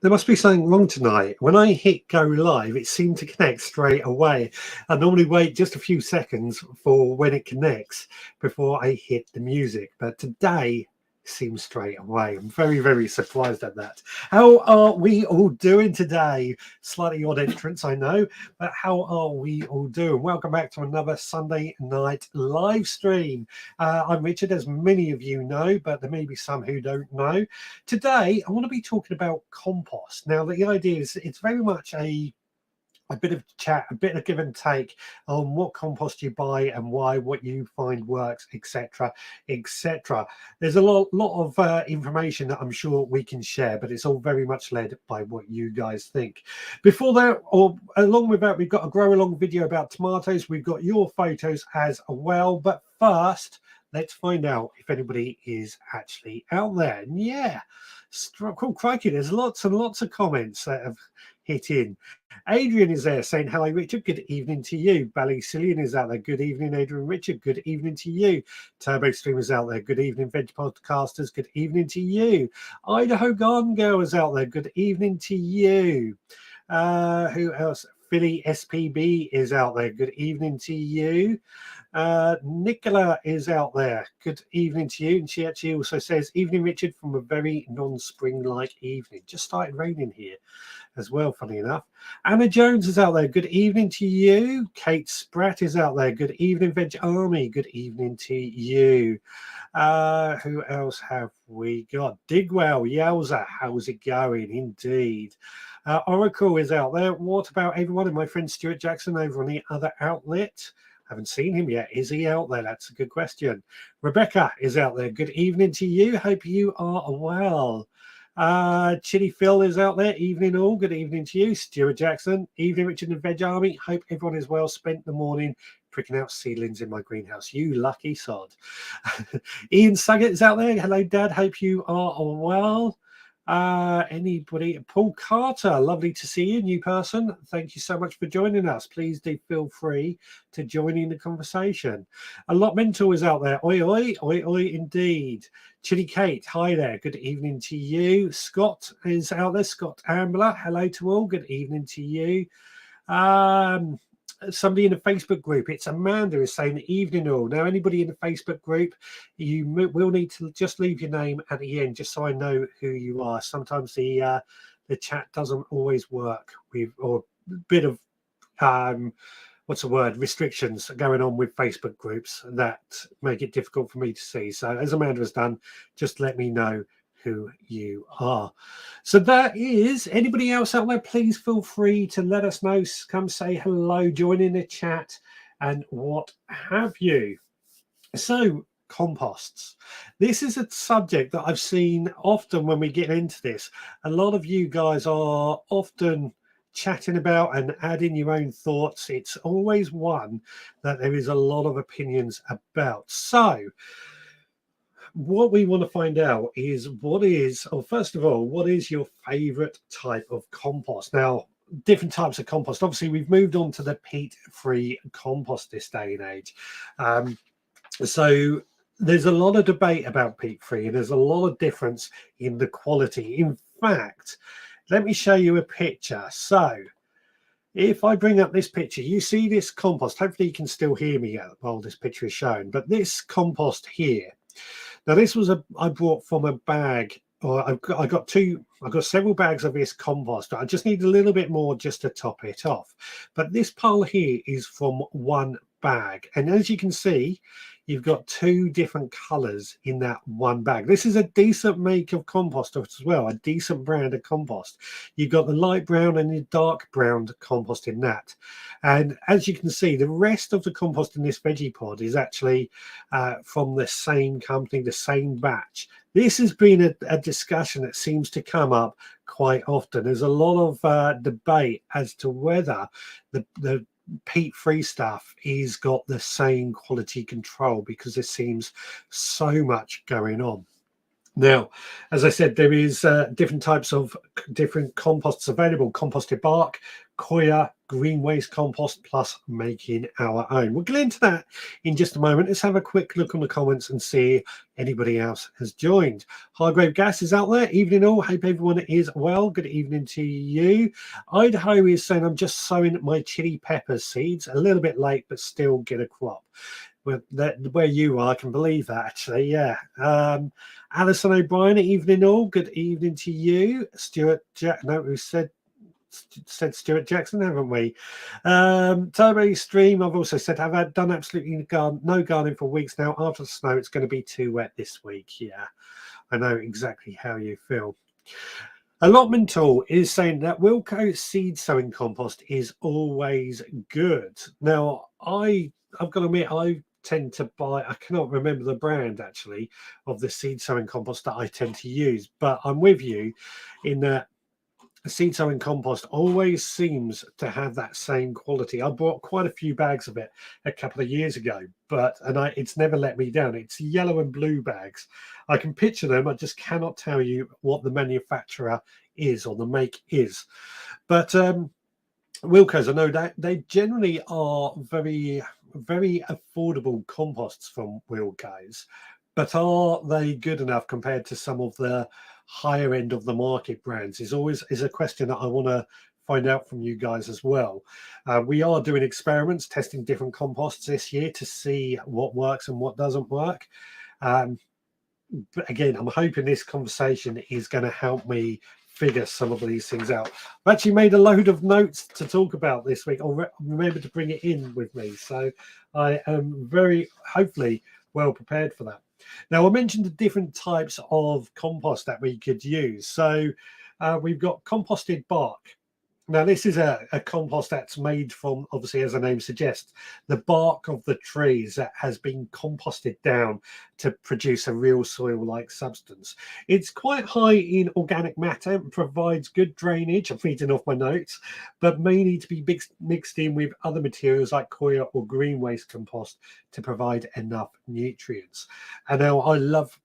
There must be something wrong tonight. When I hit go live, it seemed to connect straight away. I normally wait just a few seconds for when it connects before I hit the music. But today seems straight away. I'm very, very surprised at that. How are we all doing today? Slightly odd entrance, I know, but how are we all doing? Welcome back to another Sunday night live stream. I'm Richard, as many of you know, but there may be some who don't know. Today, I want to be talking about compost. Now, the idea is it's very much a bit of chat, a bit of give and take on what compost you buy and why, what you find works, etc., etc. There's a lot of information that I'm sure we can share, but it's all very much led by what you guys think. Before that, or along with that, we've got a grow along video about tomatoes. We've got your photos as well, but first, let's find out if anybody is actually out there. And yeah, cool, crikey, there's lots and lots of comments that have hit in. Adrian is there saying, hello, Richard. Good evening to you. Ballycillian is out there. Good evening, Adrian. Richard. Good evening to you. Turbo Streamers out there. Good evening, Veg Podcasters. Good evening to you. Idaho Garden Girl is out there. Good evening to you. Who else? Philly SPB is out there. Good evening to you. Nicola is out there. Good evening to you. And she actually also says, evening, Richard, from a very non-spring-like evening. Just started raining here as well, funny enough. Anna Jones is out there. Good evening to you. Kate Spratt is out there. Good evening, Veg Army. Good evening to you. Who else have we got? Digwell, Yowza, how's it going? Indeed. Oracle is out there. What about everyone? And my friend Stuart Jackson over on the other outlet? Haven't seen him yet. Is he out there? That's a good question. Rebecca is out there. Good evening to you. Hope you are well. Chili Phil is out there. Evening all. Good evening to you. Stuart Jackson. Evening, Richard and Veg Army. Hope everyone is well. Spent the morning pricking out seedlings in my greenhouse. You lucky sod. Ian Saggett is out there. Hello, Dad. Hope you are well. Anybody? Paul Carter, lovely to see you, new person. Thank you so much for joining us. Please do feel free to join in the conversation. A lot mental is out there. Oi, oi, oi, oi, indeed. Chili Kate, hi there. Good evening to you. Scott is out there. Scott Ambler, hello to all. Good evening to you. Somebody in the Facebook group, it's Amanda, is saying evening all. Now, anybody in the Facebook group, you will need to just leave your name at the end, just so I know who you are. Sometimes the chat doesn't always work with, or a bit of restrictions going on with Facebook groups that make it difficult for me to see. So as Amanda has done, just let me know who you are. So that is, anybody else out there, please feel free to let us know. Come say hello, join in the chat and what have you. So composts, this is a subject that I've seen often when we get into this. A lot of you guys are often chatting about and adding your own thoughts. It's always one that there is a lot of opinions about. So what we want to find out is first of all, what is your favorite type of compost? Now, different types of compost. Obviously, we've moved on to the peat-free compost this day and age. So there's a lot of debate about peat-free, and there's a lot of difference in the quality. In fact, let me show you a picture. So if I bring up this picture, you see this compost. Hopefully you can still hear me while this picture is shown. But this compost here, now this was I brought from a bag, or I got several bags of this compost. I just need a little bit more just to top it off. But this pile here is from one bag, and as you can see, you've got two different colors in that one bag. This is a decent make of compost as well, a decent brand of compost. You've got the light brown and the dark brown compost in that. And as you can see, the rest of the compost in this veggie pod is actually from the same company, the same batch. This has been a discussion that seems to come up quite often. There's a lot of debate as to whether the peat-free stuff is got the same quality control, because there seems so much going on. Now, as I said, there is different types of different composts available: composted bark, Koya green waste compost plus making our own. We'll get into that in just a moment. Let's have a quick look on the comments and see if anybody else has joined. High grade gas is out there. Evening all. Hope everyone is well. Good evening to you. Idaho is saying, I'm just sowing my chili pepper seeds. A little bit late, but still get a crop. Where you are, I can believe that actually. Yeah. Alison O'Brien, evening all. Good evening to you. Stuart Jack. No, who said Stuart Jackson, haven't we? Turbo Stream, I've also said I've done absolutely no gardening for weeks now. After the snow, it's going to be too wet this week. Yeah, I know exactly how you feel. Allotment Tool is saying that Wilco seed sowing compost is always good. Now, I've got to admit, I tend to buy, I cannot remember the brand actually of the seed sowing compost that I tend to use, but I'm with you in that seed sowing compost always seems to have that same quality. I bought quite a few bags of it a couple of years ago, it's never let me down. It's yellow and blue bags. I can picture them. I just cannot tell you what the manufacturer is or the make is. But Wilco's, I know that they generally are very, very affordable composts from Wilco's, but are they good enough compared to some of the higher end of the market brands is a question that I want to find out from you guys as well. We are doing experiments, testing different composts this year to see what works and what doesn't work. But again, I'm hoping this conversation is going to help me figure some of these things out. I've actually made a load of notes to talk about this week. I'll remember to bring it in with me. So I am very, hopefully, well prepared for that. Now, I mentioned the different types of compost that we could use. So we've got composted bark. Now, this is a compost that's made from, obviously, as the name suggests, the bark of the trees that has been composted down to produce a real soil-like substance. It's quite high in organic matter and provides good drainage. I'm reading off my notes, but may need to be mixed in with other materials like coir or green waste compost to provide enough nutrients. And now I love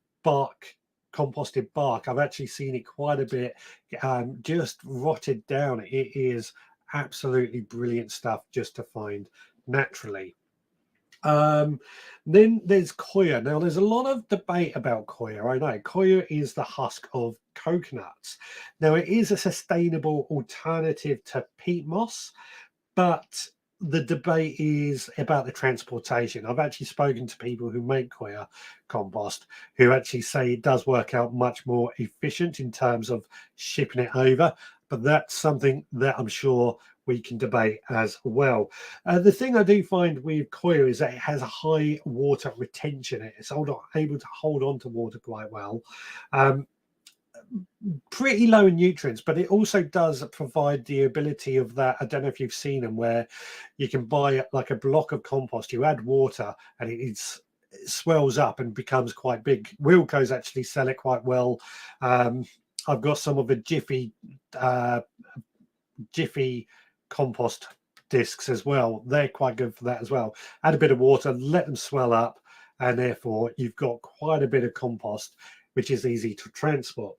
composted bark. I've actually seen it quite a bit, just rotted down. It is absolutely brilliant stuff just to find naturally. Then there's coir. Now there's a lot of debate about coir. I know coir is the husk of coconuts. Now it is a sustainable alternative to peat moss, but the debate is about the transportation. I've actually spoken to people who make coir compost who actually say it does work out much more efficient in terms of shipping it over, but that's something that I'm sure we can debate as well. The thing I do find with coir is that it has a high water retention. It's able to hold on to water quite well. Pretty low in nutrients, but it also does provide the ability of that. I don't know if you've seen them where you can buy like a block of compost, you add water and it swells up and becomes quite big. Wilco's actually sell it quite well. I've got some of the Jiffy compost discs as well. They're quite good for that as well. Add a bit of water, let them swell up, and therefore you've got quite a bit of compost which is easy to transport.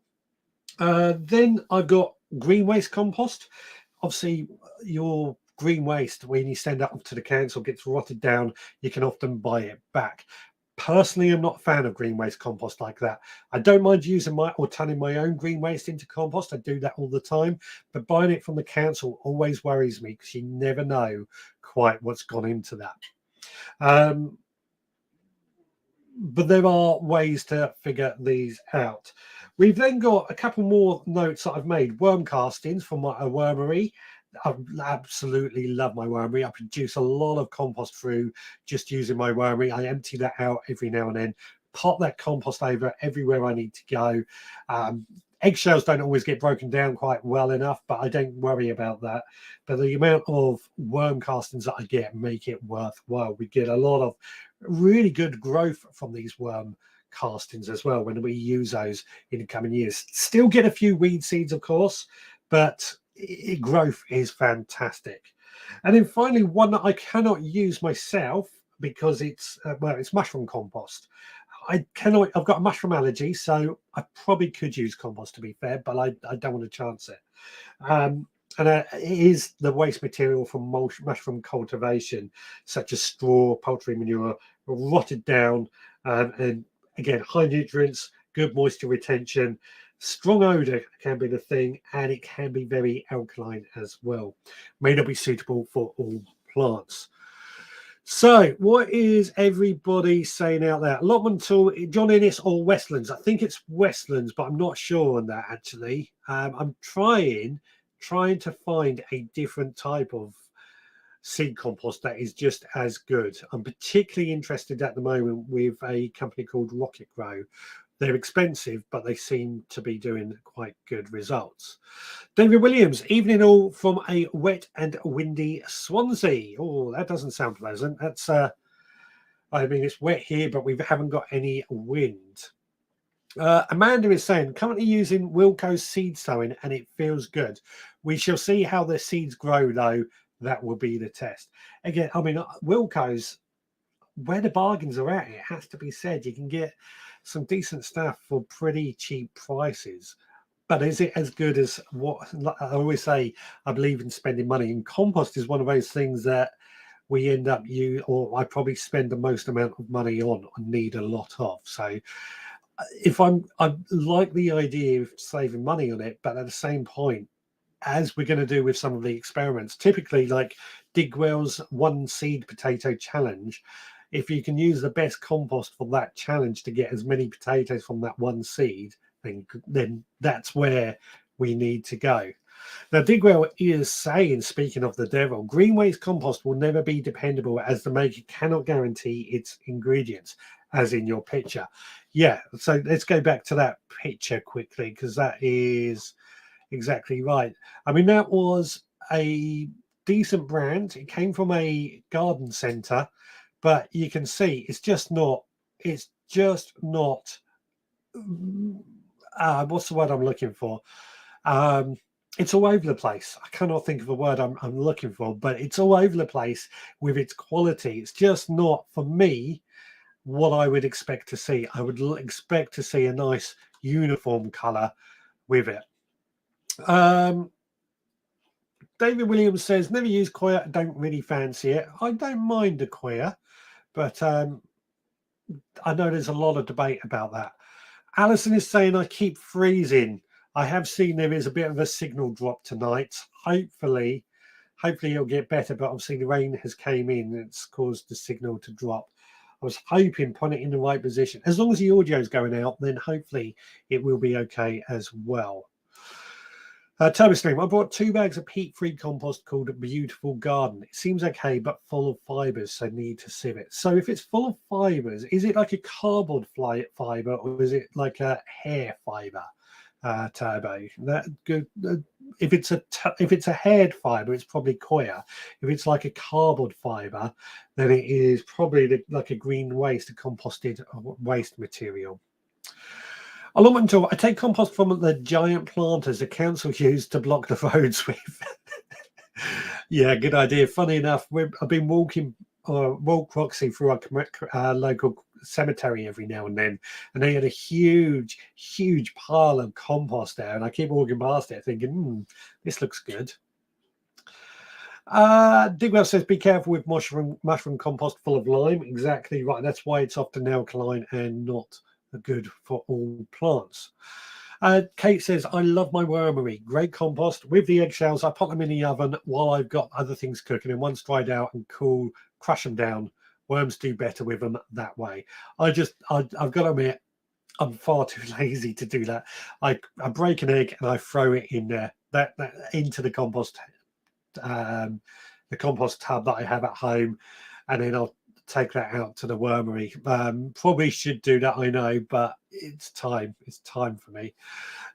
Then I've got green waste compost. Obviously, your green waste, when you send it up to the council, gets rotted down. You can often buy it back. Personally, I'm not a fan of green waste compost like that. I don't mind using turning my own green waste into compost. I do that all the time. But buying it from the council always worries me because you never know quite what's gone into that. But there are ways to figure these out. We've then got a couple more notes that I've made. Worm castings from my wormery. I absolutely love my wormery. I produce a lot of compost through just using my wormery. I empty that out every now and then, pop that compost over everywhere I need to go. Eggshells don't always get broken down quite well enough, but I don't worry about that. But the amount of worm castings that I get make it worthwhile. We get a lot of really good growth from these worm castings as well when we use those in the coming years. Still get a few weed seeds, of course, but growth is fantastic. And then finally, one that I cannot use myself because it's mushroom compost. I've got a mushroom allergy, so I probably could use compost to be fair, but I don't want to chance it. And it is the waste material from mushroom cultivation, such as straw, poultry manure, rotted down, and again, high nutrients, good moisture retention, strong odor can be the thing, and it can be very alkaline as well. May not be suitable for all plants. So, what is everybody saying out there? Allotment tool, John Innes or Westlands? I think it's Westlands, but I'm not sure on that actually. I'm trying to find a different type of seed compost that is just as good. I'm particularly interested at the moment with a company called Rocket Grow. They're expensive, but they seem to be doing quite good results. David Williams, evening all from a wet and windy Swansea. Oh, that doesn't sound pleasant. That's, I mean, it's wet here, but we haven't got any wind. Amanda is saying, currently using Wilco's seed sowing and it feels good. We shall see how the seeds grow, though. That will be the test. Again, I mean, Wilco's, where the bargains are at, it has to be said. You can get some decent stuff for pretty cheap prices. But is it as good as what I always say? I believe in spending money, and compost is one of those things that we end up or I probably spend the most amount of money on and need a lot of. So if I like the idea of saving money on it, but at the same point, as we're going to do with some of the experiments, typically like Digwell's one seed potato challenge, if you can use the best compost for that challenge to get as many potatoes from that one seed, then that's where we need to go. Now, Digwell is saying, speaking of the devil, green waste compost will never be dependable as the maker cannot guarantee its ingredients, as in your picture. Yeah, so let's go back to that picture quickly, because that is exactly right. I mean, that was a decent brand. It came from a garden centre, but you can see it's just not what's the word I'm looking for? It's all over the place. I cannot think of the word I'm looking for, but it's all over the place with its quality. It's just not, for me, what I would expect to see. I would expect to see a nice uniform colour with it. David Williams says, never used coir, don't really fancy it. I don't mind the coir, but I know there's a lot of debate about that. Alison is saying, I keep freezing. I have seen there is a bit of a signal drop tonight. Hopefully it'll get better, but obviously the rain has came in and it's caused the signal to drop. I was hoping put it in the right position. As long as the audio is going out, then hopefully it will be okay as well. TurboStream, I bought 2 bags of peat-free compost called Beautiful Garden. It seems okay, but full of fibres, so need to sieve it. So if it's full of fibres, is it like a cardboard fibre or is it like a hair fibre, Turbo? That good. If it's a haired fibre, it's probably coir. If it's like a cardboard fibre, then it is probably like a green waste, a composted waste material. Allotment tool. I take compost from the giant planters the council used to block the roads with. Yeah, good idea. Funny enough, I've been walking walk Roxy through our local cemetery every now and then, and they had a huge pile of compost there, and I keep walking past it thinking, this looks good. Digwell says, be careful with mushroom compost full of lime. Exactly right. That's why it's often alkaline and not good for all plants. Kate says, I love my wormery. Great compost with the eggshells. I put them in the oven while I've got other things cooking, and once dried out and cool, crush them down. Worms do better with them that way. I've got to admit, I'm far too lazy to do that. I break an egg and I throw it in there, that into the compost tub that I have at home, and then I'll take that out to the wormery. Probably should do that, I know, but it's time for me.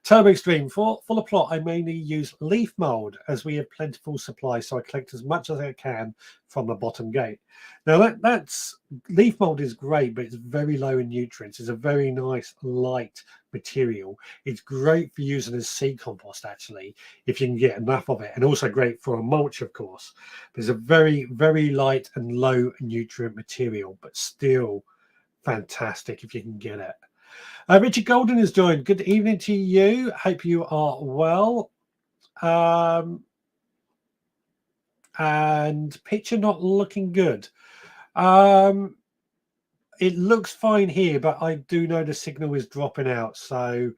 Turbo Extreme, for a plot I mainly use leaf mold as we have plentiful supply, so I collect as much as I can from the bottom gate. Now that's leaf mold is great, but it's very low in nutrients. It's a very nice light material. It's great for using as seed compost, actually, if you can get enough of it, and also great for a mulch, of course. But it's a very light and low nutrient material, but still fantastic if you can get it. Richard Golden has joined. Good evening to you. Hope you are well. and picture not looking good. It looks fine here, but I do know the signal is dropping out. So,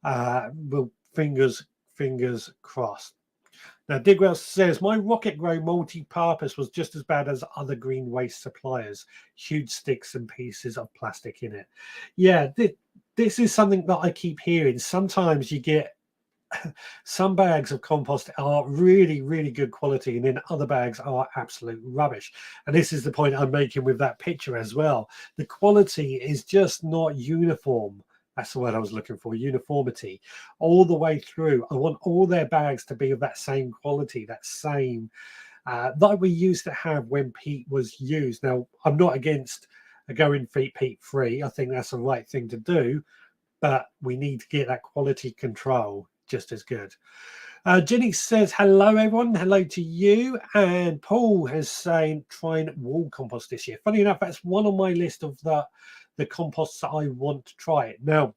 well, fingers crossed. Now, Digwell says, my Rocket Grow multi-purpose was just as bad as other green waste suppliers. Huge sticks and pieces of plastic in it. Yeah, this is something that I keep hearing. Sometimes you get some bags of compost are really, really good quality, and then other bags are absolute rubbish. And this is the point I'm making with that picture as well. The quality is just not uniform. That's the word I was looking for, uniformity, all the way through. I want all their bags to be of that same quality, that same, like we used to have when peat was used. Now, I'm not against going peat-free. I think that's the right thing to do, but we need to get that quality control just as good. Jenny says, hello, everyone. Hello to you. And Paul has saying, trying wall compost this year. Funny enough, that's one on my list of the composts that I want to try it. Now,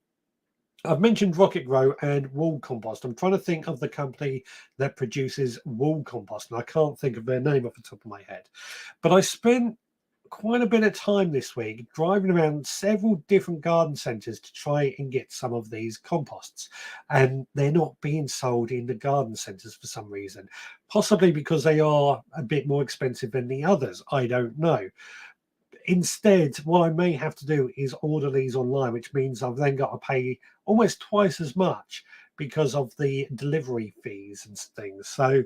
I've mentioned Rocket Grow and wool compost. I'm trying to think of the company that produces wool compost, and I can't think of their name off the top of my head. But I spent quite a bit of time this week driving around several different garden centres to try and get some of these composts, and they're not being sold in the garden centres for some reason, possibly because they are a bit more expensive than the others. I don't know. Instead, what I may have to do is order these online, which means I've then got to pay almost twice as much because of the delivery fees and things. So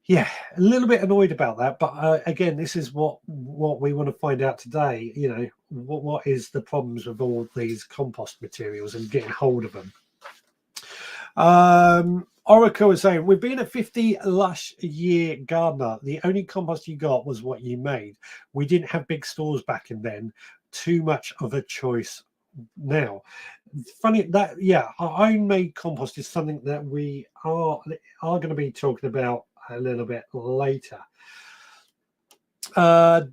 yeah, a little bit annoyed about that, but again, this is what we want to find out today. You know, what is the problems with all these compost materials and getting hold of them. Oracle is saying, we've been a 50 lush year gardener. The only compost you got was what you made. We didn't have big stores back in then. Too much of a choice now. Funny that, yeah, our own made compost is something that we are going to be talking about a little bit later.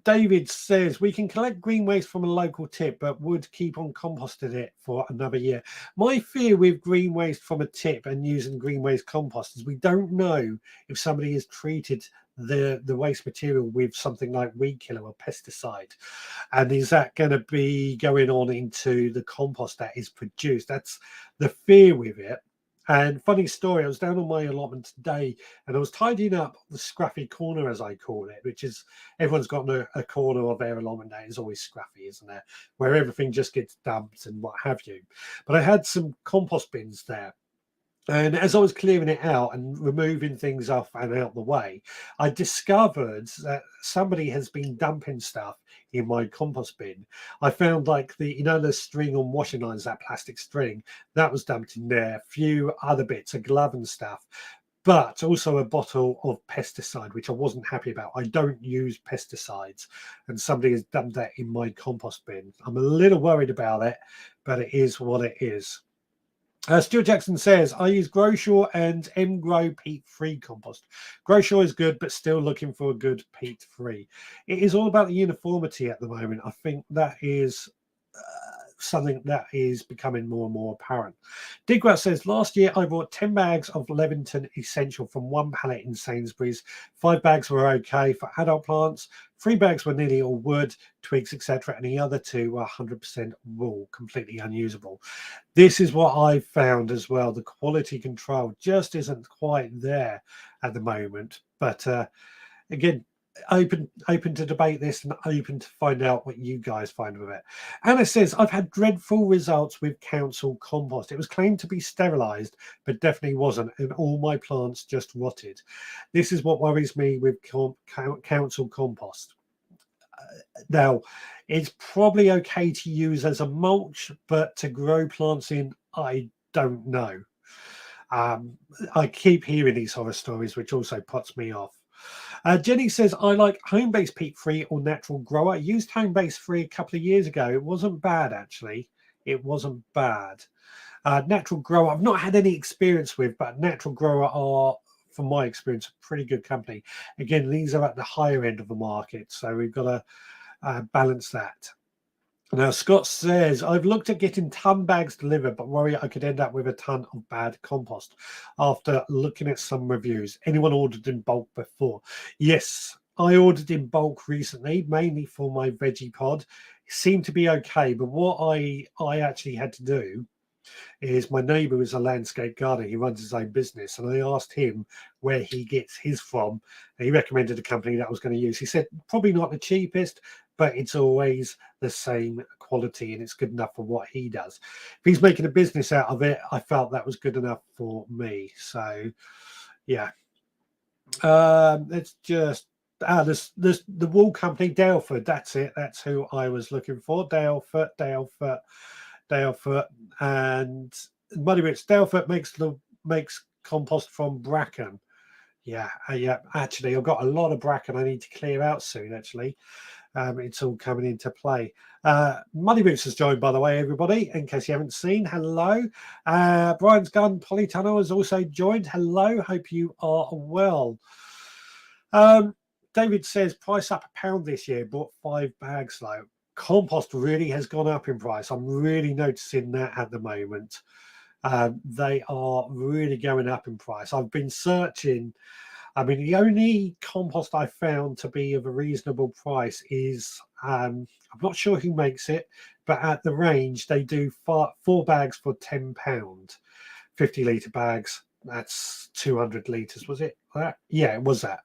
David says, we can collect green waste from a local tip, but would keep on composting it for another year. My fear with green waste from a tip and using green waste compost is we don't know if somebody has treated the waste material with something like weed killer or pesticide, and is that going to be going on into the compost that is produced? That's the fear with it. And funny story, I was down on my allotment today and I was tidying up the scruffy corner, as I call it, which is, everyone's got a corner of their allotment that is always scruffy, isn't there? Where everything just gets dumped and what have you. But I had some compost bins there. And as I was clearing it out and removing things off and out the way, I discovered that somebody has been dumping stuff in my compost bin. I found like the string on washing lines, that plastic string, that was dumped in there, a few other bits, a glove and stuff, but also a bottle of pesticide, which I wasn't happy about. I don't use pesticides, and somebody has dumped that in my compost bin. I'm a little worried about it, but it is what it is. Stuart Jackson says, I use Growshaw and M-Grow peat-free compost. Growshaw is good, but still looking for a good peat-free. It is all about the uniformity at the moment. I think that is something that is becoming more and more apparent. Digrat says, last year I bought 10 bags of Levington Essential from one pallet in Sainsbury's. 5 bags were okay for adult plants. 3 bags were nearly all wood, twigs, etc. And the other 2 were 100% wool, completely unusable. This is what I've found as well. The quality control just isn't quite there at the moment. But again, open to debate this and open to find out what you guys find of it. Anna says, I've had dreadful results with council compost. It was claimed to be sterilized, but definitely wasn't, and all my plants just rotted. This is what worries me with council compost. Now, it's probably okay to use as a mulch, but to grow plants in, I don't know. I keep hearing these horror stories, which also puts me off. Jenny says, I like home-based peat-free or natural grower. I used home-based free a couple of years ago. It wasn't bad, actually. It wasn't bad. Natural grower, I've not had any experience with, but natural grower are, from my experience, a pretty good company. Again, these are at the higher end of the market, so we've got to balance that. Now, Scott says, I've looked at getting ton bags delivered, but worry I could end up with a ton of bad compost after looking at some reviews. Anyone ordered in bulk before? Yes, I ordered in bulk recently, mainly for my veggie pod. It seemed to be okay, but what I actually had to do is my neighbour is a landscape gardener. He runs his own business, and I asked him where he gets his from. And he recommended a company that I was going to use. He said probably not the cheapest, but it's always the same quality and it's good enough for what he does. If he's making a business out of it, I felt that was good enough for me. So yeah, it's just this the wool company Daleford. That's it. That's who I was looking for. Daleford, and Muddy Rich. Daleford makes compost from bracken. Yeah, yeah. Actually, I've got a lot of bracken I need to clear out soon. Actually, it's all coming into play. Muddy Boots has joined, by the way, everybody, in case you haven't seen. Hello. Brian's Gun Polytunnel has also joined. Hello. Hope you are well. David says, price up £1 this year, bought 5 bags though. Compost really has gone up in price. I'm really noticing that at the moment. They are really going up in price. I've been searching. I mean, the only compost I found to be of a reasonable price is, I'm not sure who makes it, but at the range, they do 4 bags for £10, 50-litre bags. That's 200 litres, was it? Yeah, it was that.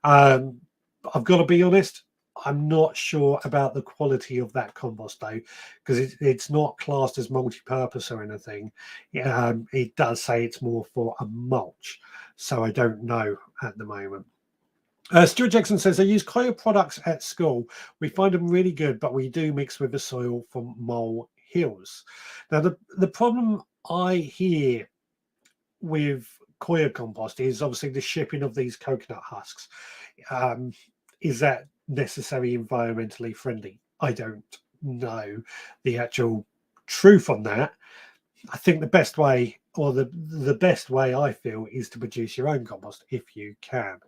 I've got to be honest, I'm not sure about the quality of that compost though, because it's not classed as multi-purpose or anything. It does say it's more for a mulch, so I don't know at the moment. Stuart Jackson says, I use Koya products at school. We find them really good, but we do mix with the soil from mole hills. Now, the problem I hear with Koya compost is obviously the shipping of these coconut husks. Is that necessarily environmentally friendly? I don't know the actual truth on that. I think the best way, or the best way I feel, is to produce your own compost if you can.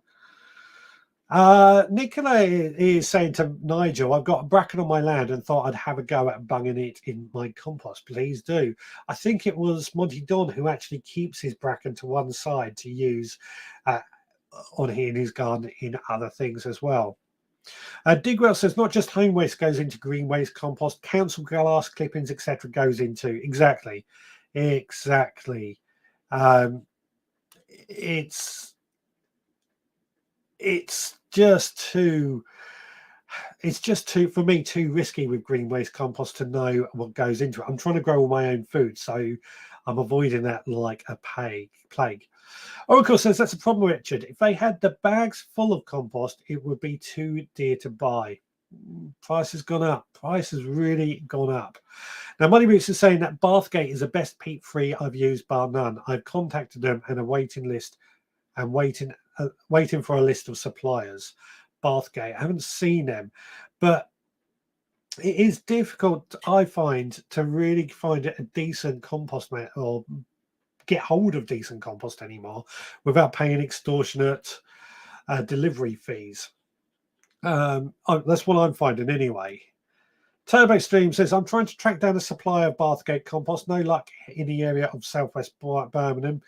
Nicola is saying to Nigel, I've got a bracken on my land and thought I'd have a go at bunging it in my compost. Please do. I think it was Monty Don who actually keeps his bracken to one side to use on in his garden in other things as well. Digwell says, not just home waste goes into green waste compost, council glass clippings, etc. goes into. Exactly. It's just too for me too risky with green waste compost to know what goes into it. I'm trying to grow all my own food, so I'm avoiding that like a plague. Oracle says, that's a problem, Richard. If they had the bags full of compost, it would be too dear to buy. Price has gone up. Price has really gone up. Now, Money Boots is saying that Bathgate is the best peat-free I've used, bar none. I've contacted them and a waiting list and waiting for a list of suppliers. Bathgate, I haven't seen them, but it is difficult, I find, to really find a decent compost or get hold of decent compost anymore without paying extortionate delivery fees. That's what I'm finding anyway. Turbo Stream says, I'm trying to track down a supply of Bathgate compost. No luck in the area of southwest Birmingham.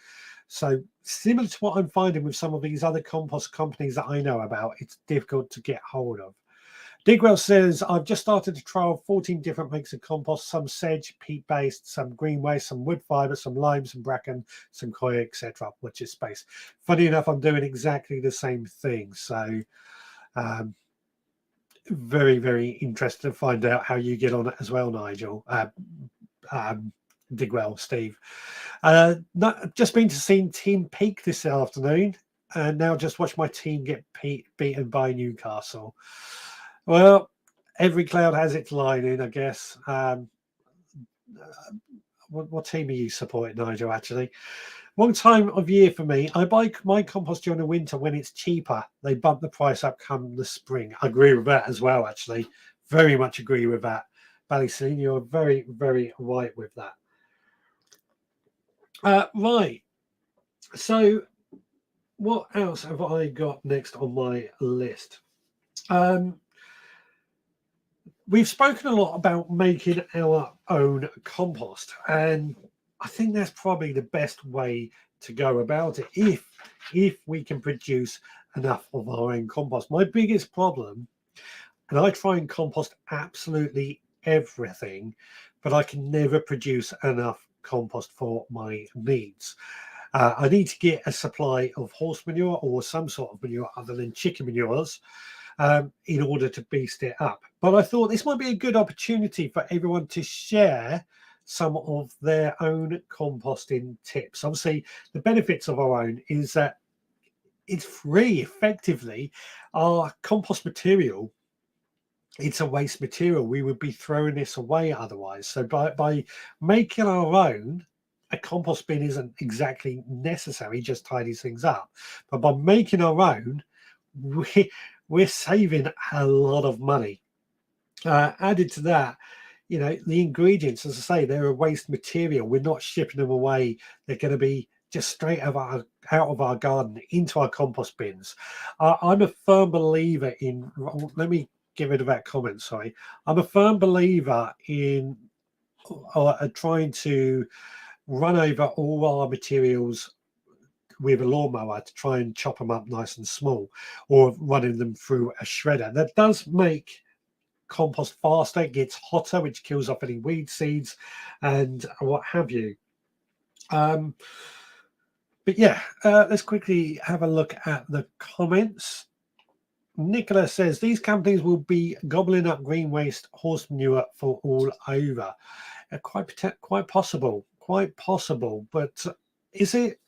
So similar to what I'm finding with some of these other compost companies that I know about, it's difficult to get hold of. Digwell says, I've just started to trial 14 different makes of compost, some sedge, peat-based, some green waste, some wood fibre, some lime, some bracken, some coir, etc., which is space. Funny enough, I'm doing exactly the same thing. So very, very interested to find out how you get on it as well, Nigel. Digwell, Steve. Just been to see Team Peak this afternoon, and now just watch my team get beaten by Newcastle. Well, every cloud has its lining, I guess. What team are you supporting, Nigel, actually? One time of year for me, I buy my compost during the winter when it's cheaper. They bump the price up come the spring. I agree with that as well, actually. Very much agree with that. Ballycine, you're very, very right with that. Right. So what else have I got next on my list? We've spoken a lot about making our own compost, and I think that's probably the best way to go about it if we can produce enough of our own compost. My biggest problem, and I try and compost absolutely everything, but I can never produce enough compost for my needs. I need to get a supply of horse manure or some sort of manure other than chicken manures in order to beast it up. But I thought this might be a good opportunity for everyone to share some of their own composting tips. Obviously, the benefits of our own is that it's free effectively. Our compost material, it's a waste material. We would be throwing this away otherwise. So by making our own, a compost bin isn't exactly necessary, just tidies things up. But by making our own, we're saving a lot of money. Added to that, you know, the ingredients, as I say, they're a waste material. We're not shipping them away. They're going to be just straight out of our garden into our compost bins. I'm a firm believer in, let me get rid of that comment, sorry. I'm a firm believer in trying to run over all our materials with a lawnmower to try and chop them up nice and small, or running them through a shredder. That does make compost faster. It gets hotter, which kills off any weed seeds and what have you. But yeah, let's quickly have a look at the comments. Nicola says these companies will be gobbling up green waste horse manure for all over. Quite possible, but is it?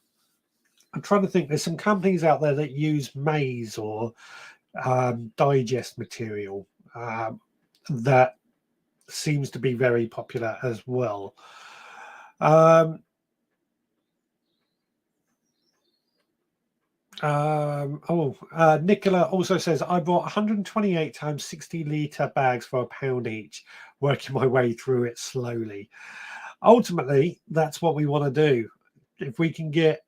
I'm trying to think. There's some companies out there that use maize or digest material that seems to be very popular as well. Nicola also says I bought 128 times 60 litre bags for £1 each, working my way through it slowly. Ultimately, that's what we want to do. If we can get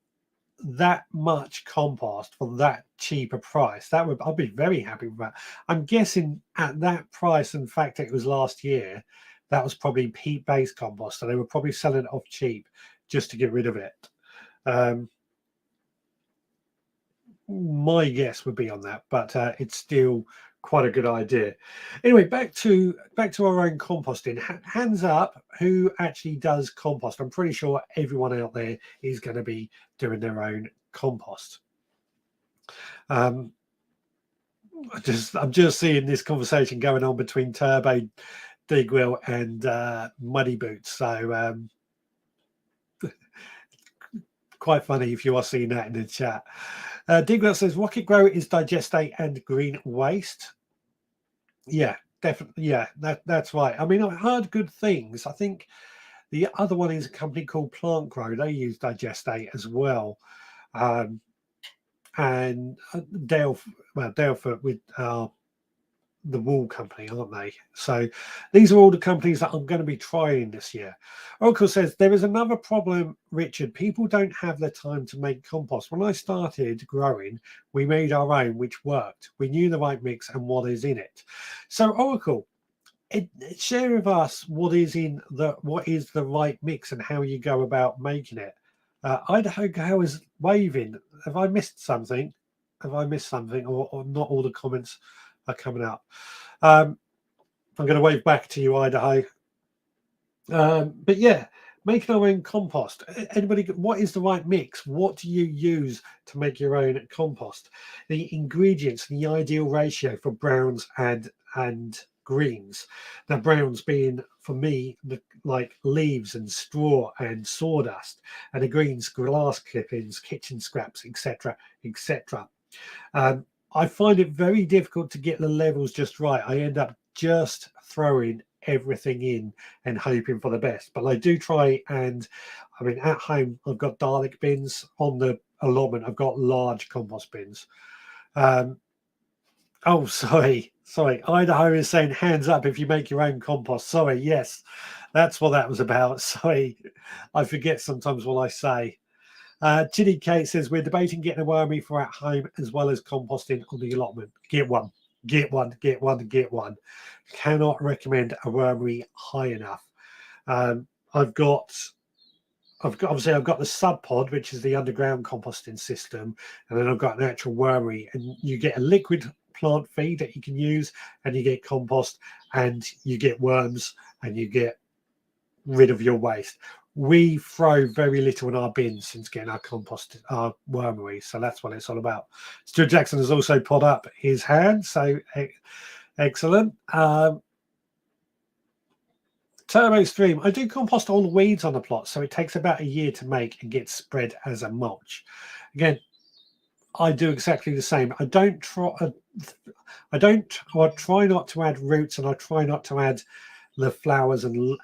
that much compost for that cheaper price, I'd be very happy with that. I'm guessing at that price, in fact it was last year, that was probably peat-based compost, so they were probably selling it off cheap just to get rid of it. My guess would be on that, but it's still quite a good idea. Anyway, back to our own composting. Hands up who actually does compost. I'm pretty sure everyone out there is going to be doing their own compost. I'm just seeing this conversation going on between Turbo, Digwell, and Muddy Boots. So quite funny if you are seeing that in the chat. Digwell says Rocket Grower is digestate and green waste. Yeah, definitely. Yeah, that's right. I mean, I've heard good things. I think the other one is a company called Plant Grow. They use digestate as well. And Dalefoot with the wool company, aren't they? So these are all the companies that I'm going to be trying this year. Oracle says there is another problem, Richard. People don't have the time to make compost. When I started growing, we made our own, which worked. We knew the right mix and what is in it. So Oracle, share with us what is the right mix and how you go about making it. Idaho Gal is waving. Have I missed something? Or not all the comments are coming up? I'm going to wave back to you, Idaho. But yeah, making our own compost. Anybody, what is the right mix? What do you use to make your own compost? The ingredients, the ideal ratio for browns and greens. Now, browns being for me like leaves and straw and sawdust, and the greens glass clippings, kitchen scraps, etc., etc. I find it very difficult to get the levels just right. I end up just throwing everything in and hoping for the best. But I do try, and I mean, at home I've got Dalek bins. On the allotment I've got large compost bins. Oh, sorry. Idaho is saying hands up if you make your own compost. Sorry, yes, that's what that was about. Sorry, I forget sometimes what I say. Chitty Kate says we're debating getting a wormy for at home as well as composting on the allotment. Get one. Get one, get one, get one. Cannot recommend a wormery high enough. I've got obviously I've got the sub pod, which is the underground composting system, and then I've got an actual wormery, and you get a liquid plant feed that you can use, and you get compost, and you get worms, and you get rid of your waste. We throw very little in our bins since getting our compost, our wormery, so that's what it's all about. Stuart Jackson has also put up his hand, so excellent. Turbo Stream, I do compost all the weeds on the plot, so it takes about a year to make and gets spread as a mulch. Again, I do exactly the same. I try not to add roots, and I try not to add the flowers and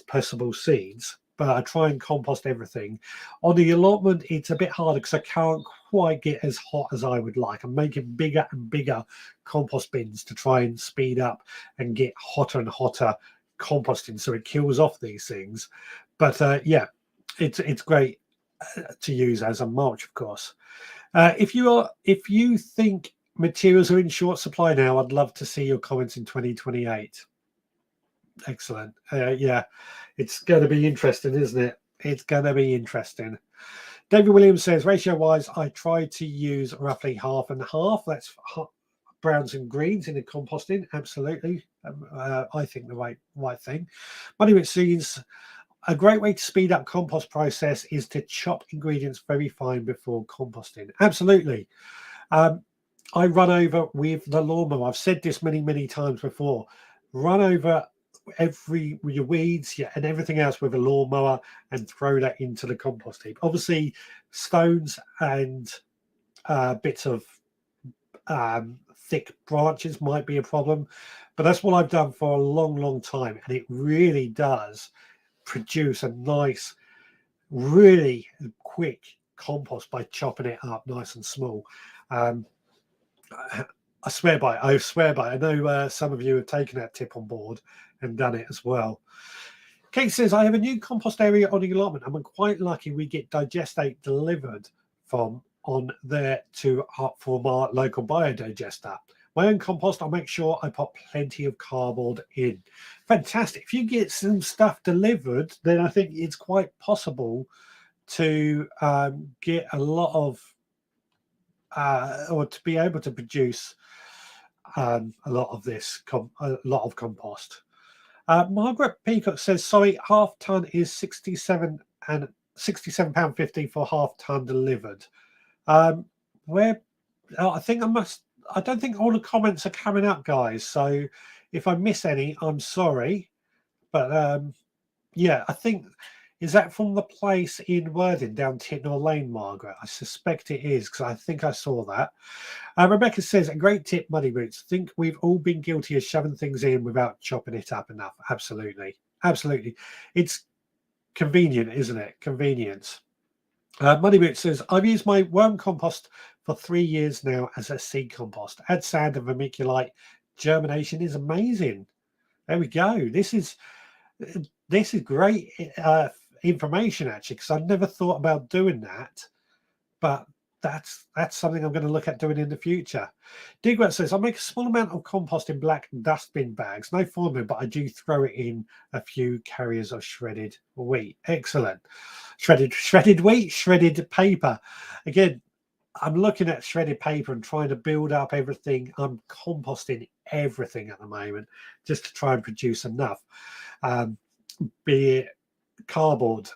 possible seeds, but I try and compost everything. On the allotment, it's a bit harder because I can't quite get as hot as I would like. I'm making bigger and bigger compost bins to try and speed up and get hotter and hotter composting, so it kills off these things. But yeah, it's great to use as a mulch, of course. If you think materials are in short supply now, I'd love to see your comments in 2028. Excellent. Yeah, it's going to be interesting, isn't it? It's going to be interesting. David Williams says, ratio wise, I try to use roughly half and half. That's browns and greens in the composting. Absolutely. I think the right thing. Money which sees a great way to speed up compost process is to chop ingredients very fine before composting. Absolutely. I run over with the lawnmower. I've said this many times before. Run over your weeds and everything else with a lawnmower and throw that into the compost heap. Obviously, stones and bits of thick branches might be a problem, but that's what I've done for a long time, and it really does produce a nice, really quick compost by chopping it up nice and small. I swear by it. I know some of you have taken that tip on board and done it as well. Kate says, I have a new compost area on the allotment. I'm quite lucky we get digestate delivered from on there for my local biodigester. My own compost, I'll make sure I put plenty of cardboard in. Fantastic. If you get some stuff delivered, then I think it's quite possible to get a lot of or to be able to produce a lot of compost. Margaret Peacock says, sorry, half ton is £67.50 for half ton delivered. Where I don't think all the comments are coming up, guys. So if I miss any, I'm sorry. But yeah, I think, is that from the place in Worthing down Titnall Lane, Margaret? I suspect it is, because I think I saw that. Rebecca says, a great tip, Muddy Roots. Think we've all been guilty of shoving things in without chopping it up enough. Absolutely. It's convenient, isn't it? Convenience. Muddy Roots says, I've used my worm compost for 3 years now as a seed compost. Add sand and vermiculite. Germination is amazing. There we go. This is great information, actually, because I've never thought about doing that, but that's something I'm going to look at doing in the future. Digwet says, I make a small amount of compost in black dustbin bags, no formula, but I do throw it in a few carriers of shredded wheat. Excellent. Shredded wheat, shredded paper. Again, I'm looking at shredded paper and trying to build up everything. I'm composting everything at the moment just to try and produce enough. Be it cardboard,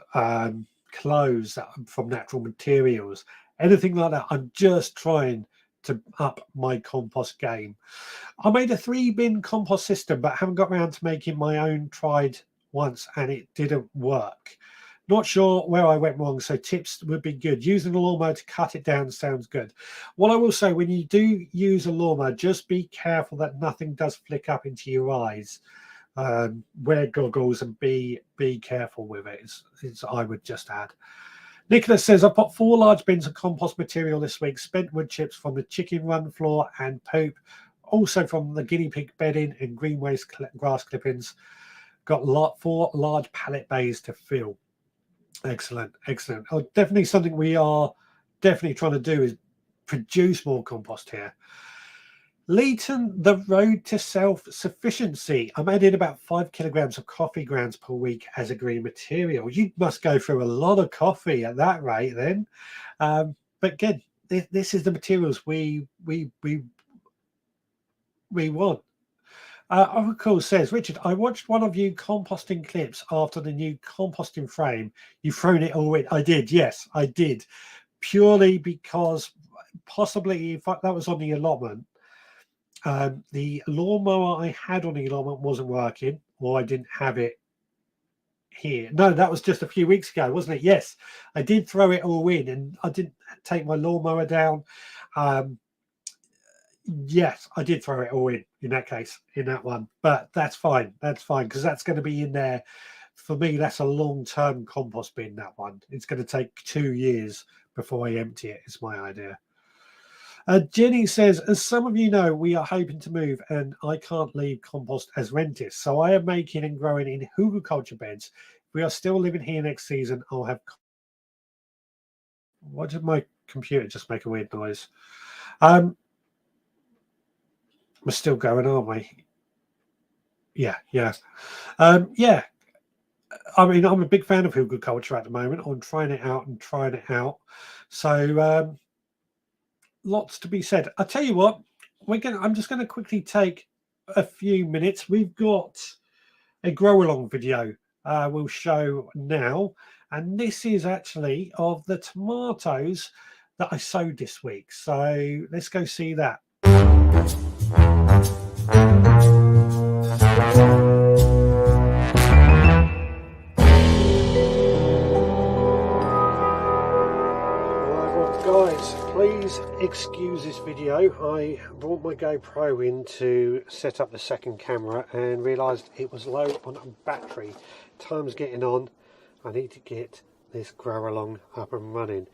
clothes from natural materials, anything like that. I'm just trying to up my compost game. I made a 3-bin compost system, but haven't got around to making my own. Tried once and it didn't work. Not sure where I went wrong, so tips would be good. Using a lawnmower to cut it down sounds good. What I will say, when you do use a lawnmower, just be careful that nothing does flick up into your eyes. Wear goggles and be careful with it. I would just add. Nicholas says, I put 4 large bins of compost material this week. Spent wood chips from the chicken run floor and poop, also from the guinea pig bedding and green waste grass clippings. Got 4 large pallet bays to fill. Excellent. Oh, definitely something we are definitely trying to do is produce more compost here. Leighton, the road to self-sufficiency. I'm adding about 5 kilograms of coffee grounds per week as a green material. You must go through a lot of coffee at that rate then. But again, this is the materials we want. Oracle says, Richard, I watched one of you composting clips after the new composting frame. You've thrown it all in. I did, yes, I did. Purely because possibly if that was on the allotment, the lawnmower I had on the allotment wasn't working, or I didn't have it here. No, that was just a few weeks ago, wasn't it? Yes, I did throw it all in, and I didn't take my lawnmower down. Yes, I did throw it all in that case, in that one. But that's fine. That's fine, because that's going to be in there. For me, that's a long-term compost bin, that one. It's going to take 2 years before I empty it, is my idea. Jenny says, as some of you know, we are hoping to move and I can't leave compost as rentist. So I am making and growing in hugelkultur beds. If we are still living here next season, I'll have... Why did my computer just make a weird noise? We're still going, aren't we? Yeah. Yeah. I mean, I'm a big fan of hugelkultur at the moment. I'm trying it out. So lots to be said. I'll tell you what, I'm just going to quickly take a few minutes. We've got a grow along video we'll show now. And this is actually of the tomatoes that I sowed this week. So let's go see that. Guys, please excuse this video. I brought my GoPro in to set up the second camera and realised it was low on battery. Time's getting on. I need to get this grow along up and running.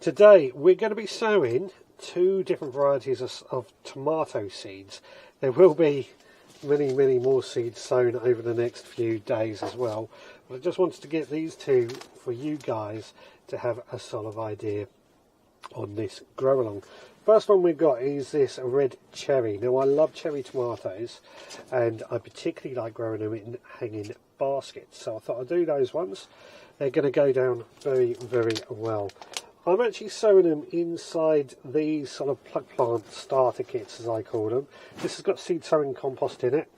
Today we're going to be sowing 2 different varieties of tomato seeds. There will be many more seeds sown over the next few days as well. But I just wanted to get these 2 for you guys to have a solid idea on this grow along. First one we've got is this red cherry. Now I love cherry tomatoes and I particularly like growing them in hanging baskets, so I thought I'd do those ones. They're going to go down very well. I'm actually sowing them inside these sort of plug plant starter kits, as I call them. This has got seed sowing compost in it,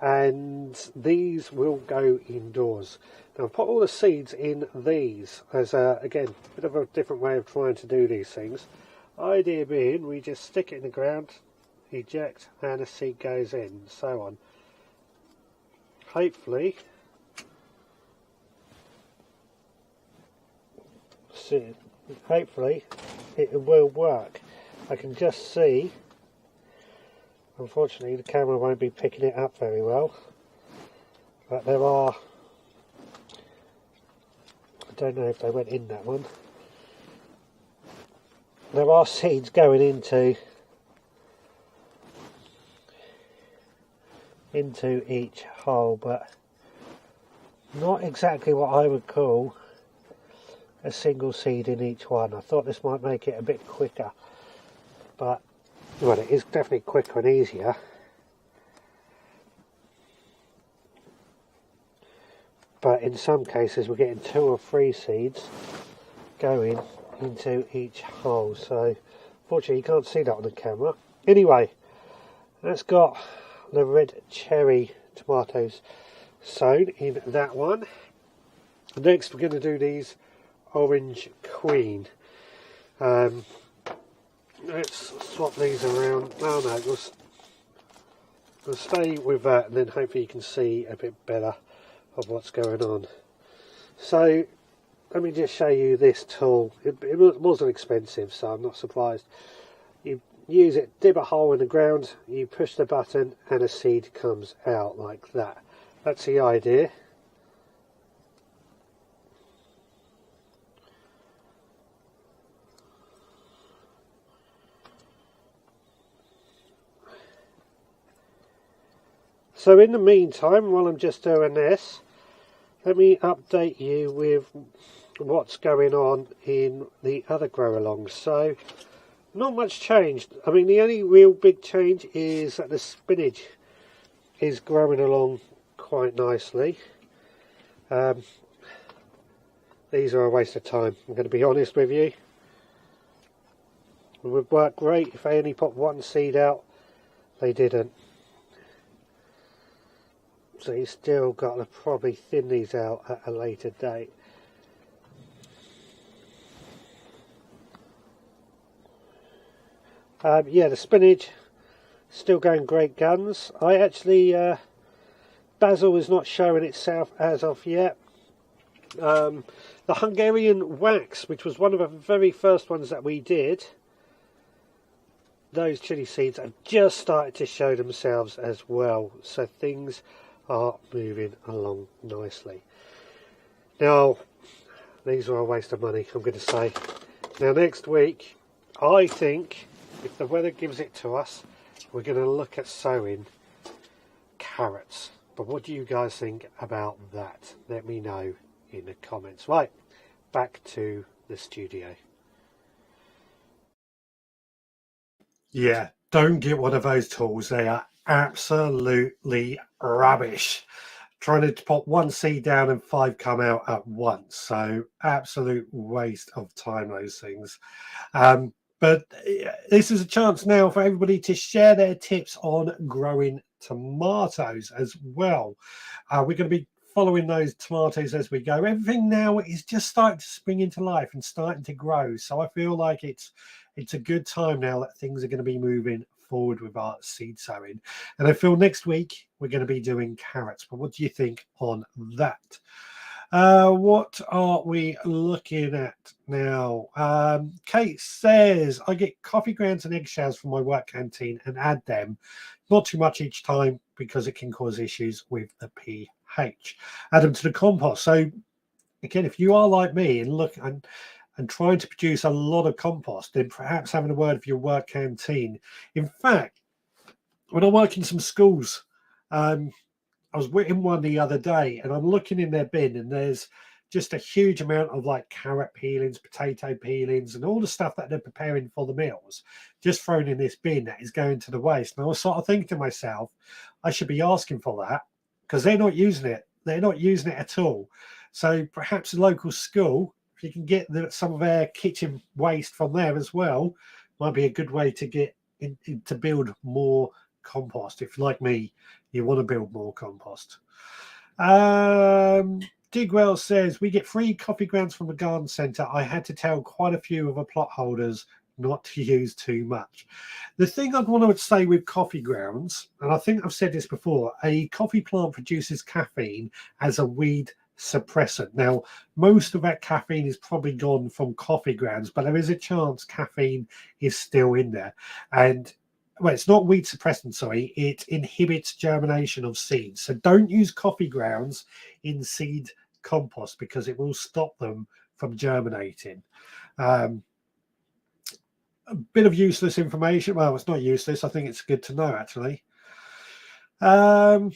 and these will go indoors. Now I've put all the seeds in these as again, a bit of a different way of trying to do these things. Idea being, we just stick it in the ground, eject, and a seed goes in, so on. Hopefully it will work. I can just see, unfortunately the camera won't be picking it up very well, but there are, I don't know if they went in that one, there are seeds going into each hole, but not exactly what I would call a single seed in each one. I thought this might make it a bit quicker, but well, it is definitely quicker and easier. But in some cases we're getting 2 or 3 seeds going into each hole, so fortunately you can't see that on the camera. Anyway, that's got the red cherry tomatoes sown in that one. Next we're going to do these orange queen. Let's swap these around. Oh no, we'll stay with that, and then hopefully you can see a bit better of what's going on. So let me just show you this tool. It wasn't expensive, so I'm not surprised. You use it, dip a hole in the ground, you push the button and a seed comes out like that. That's the idea. So in the meantime, while I'm just doing this, let me update you with what's going on in the other grow alongs. So not much changed. I mean, the only real big change is that the spinach is growing along quite nicely. These are a waste of time, I'm going to be honest with you. It would work great if they only put one seed out. They didn't. So you still got to probably thin these out at a later date. Yeah, the spinach still going great guns. I actually basil is not showing itself as of yet. The Hungarian wax, which was one of the very first ones that we did, those chili seeds have just started to show themselves as well. So things are moving along nicely. Now, these are a waste of money, I'm going to say. Now, next week, I think, if the weather gives it to us, we're going to look at sowing carrots. But what do you guys think about that? Let me know in the comments. Right, back to the studio. Yeah, don't get one of those tools. They are absolutely rubbish. Trying to put one seed down and 5 come out at once. So absolute waste of time, those things. But this is a chance now for everybody to share their tips on growing tomatoes as well. We're going to be following those tomatoes as we go. Everything now is just starting to spring into life and starting to grow. So I feel like it's a good time now that things are going to be moving forward with our seed sowing. And I feel next week we're going to be doing carrots. But what do you think on that? What are we looking at now? Kate says, I get coffee grounds and eggshells from my work canteen and add them. Not too much each time because it can cause issues with the pH. Add them to the compost. So again, if you are like me and look and trying to produce a lot of compost, then perhaps having a word with your work canteen. In fact, when I work in some schools, I was in one the other day and I'm looking in their bin and there's just a huge amount of like carrot peelings, potato peelings and all the stuff that they're preparing for the meals just thrown in this bin that is going to the waste. And I was sort of thinking to myself, I should be asking for that because they're not using it. They're not using it at all. So perhaps a local school, if you can get some of their kitchen waste from there as well, might be a good way to get to build more compost. If like me, you want to build more compost. Digwell says, we get free coffee grounds from the garden centre. I had to tell quite a few of the plot holders not to use too much. The thing I'd want to say with coffee grounds, and I think I've said this before, a coffee plant produces caffeine as a weed suppressant. Now, most of that caffeine is probably gone from coffee grounds, but there is a chance caffeine is still in there. And well, it's not weed suppressant, sorry, it inhibits germination of seeds. So don't use coffee grounds in seed compost because it will stop them from germinating. A bit of useless information. Well, it's not useless. I think it's good to know, actually. What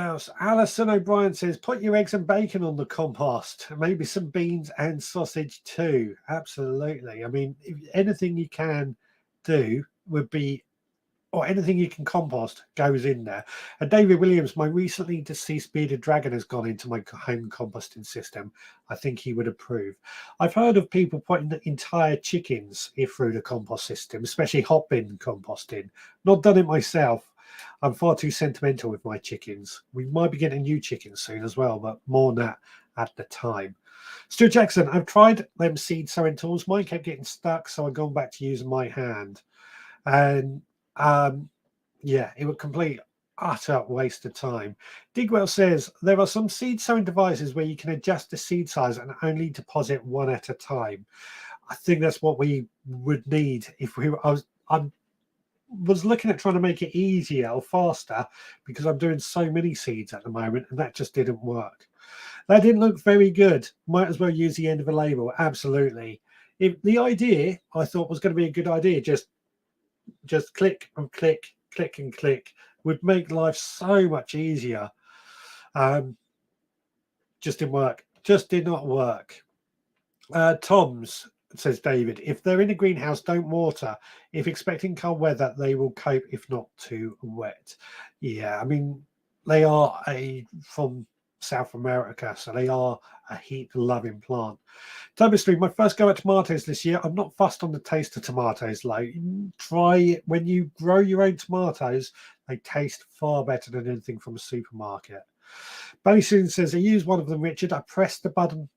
else? Alison O'Brien says, put your eggs and bacon on the compost. Maybe some beans and sausage too. Absolutely. I mean, anything you can do would be, or anything you can compost goes in there. And David Williams, my recently deceased bearded dragon has gone into my home composting system. I think he would approve. I've heard of people putting entire chickens through the compost system, especially hot bin composting. Not done it myself. I'm far too sentimental with my chickens. We might be getting new chickens soon as well, but more on that at the time. Stuart Jackson, I've tried them seed sowing tools. Mine kept getting stuck, so I've gone back to using my hand. And yeah, it would complete utter waste of time. Digwell says there are some seed sowing devices where you can adjust the seed size and only deposit one at a time. I think that's what we would need if we. I was looking at trying to make it easier or faster because I'm doing so many seeds at the moment, and that just didn't work. That didn't look very good. Might as well use the end of a label. Absolutely. If the idea I thought was going to be a good idea, just click and click, click and click, would make life so much easier. Just didn't work. Just did not work. Tom's says David. If they're in a greenhouse, don't water. If expecting cold weather, they will cope if not too wet. Yeah, I mean, they are from South America, so they are a heat-loving plant. Toby Street, my first go at tomatoes this year. I'm not fussed on the taste of tomatoes. Like, try it when you grow your own tomatoes. They taste far better than anything from a supermarket. Bunny Soon says, I use one of them, Richard. I press the button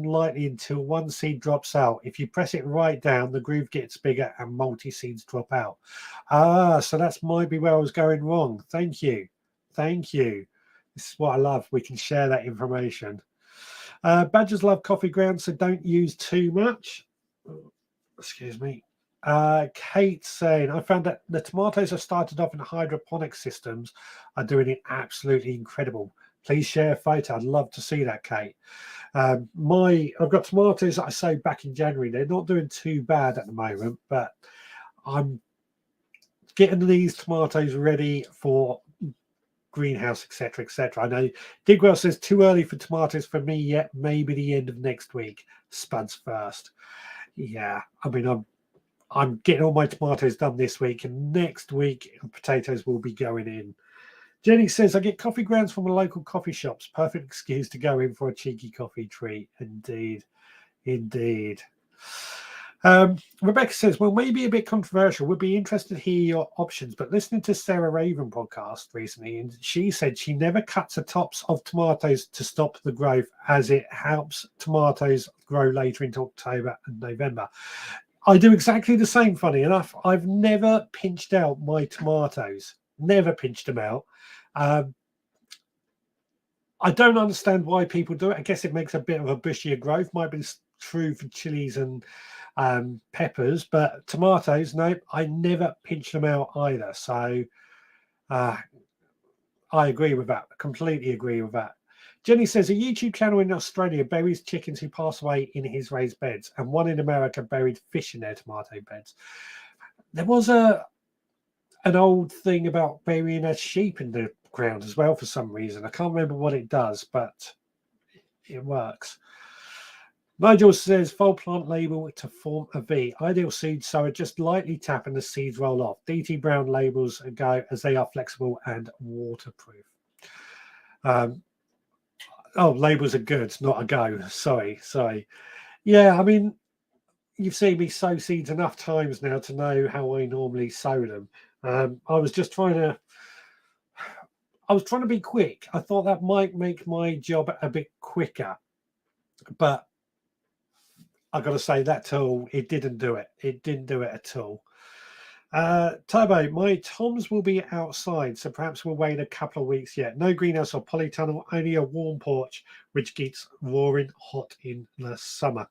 lightly until one seed drops out. If you press it right down, the groove gets bigger and multi-seeds drop out. So that's might be where I was going wrong. Thank you. Thank you. This is what I love. We can share that information. Badgers love coffee grounds, so don't use too much. Excuse me. Kate saying, I found that the tomatoes have started off in hydroponic systems are doing it absolutely incredible. Please share a photo. I'd love to see that, Kate. I've got tomatoes that I sowed back in January. They're not doing too bad at the moment, but I'm getting these tomatoes ready for greenhouse, etc., etc. I know Digwell says too early for tomatoes for me yet. Maybe the end of next week. Spuds first. Yeah, I mean, I'm getting all my tomatoes done this week, and next week potatoes will be going in. Jenny says, I get coffee grounds from a local coffee shops. Perfect excuse to go in for a cheeky coffee treat. Indeed. Indeed. Rebecca says, well, maybe a bit controversial. Would be interested to hear your options, but listening to Sarah Raven podcast recently, and she said she never cuts the tops of tomatoes to stop the growth, as it helps tomatoes grow later into October and November. I do exactly the same, funny enough. I've never pinched out my tomatoes. Never pinched them out. I don't understand why people do it. I guess it makes a bit of a bushier growth. Might be true for chilies and peppers, but tomatoes, no, I never pinch them out either. So I agree with that. Completely agree with that. Jenny says, a YouTube channel in Australia buries chickens who pass away in his raised beds, and one in America buried fish in their tomato beds. There was an old thing about burying a sheep in the ground as well for some reason. I can't remember what it does, but it works. Nigel says, fold plant label to form a V. Ideal seed sower, just lightly tap and the seeds roll off. DT Brown labels go as they are flexible and waterproof. Labels are good, not a go. Sorry. Yeah, I mean, you've seen me sow seeds enough times now to know how I normally sow them. I was trying to be quick. I thought that might make my job a bit quicker, but I've got to say that tool, it didn't do it. It didn't do it at all. Turbo, my toms will be outside, so perhaps we'll wait a couple of weeks yet. No greenhouse or polytunnel, only a warm porch, which gets roaring hot in the summer.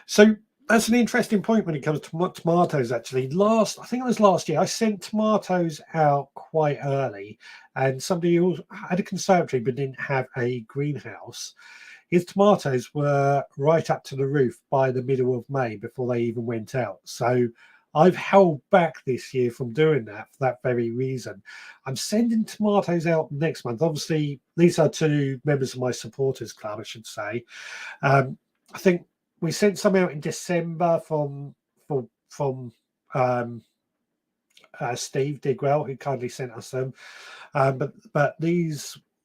So that's an interesting point when it comes to tomatoes, actually. I think it was last year, I sent tomatoes out quite early, and somebody who had a conservatory but didn't have a greenhouse, his tomatoes were right up to the roof by the middle of May before they even went out. So I've held back this year from doing that for that very reason. I'm sending tomatoes out next month. Obviously, these are two members of my supporters club, I should say. I think we sent some out in December from Steve Digwell, who kindly sent us them. But the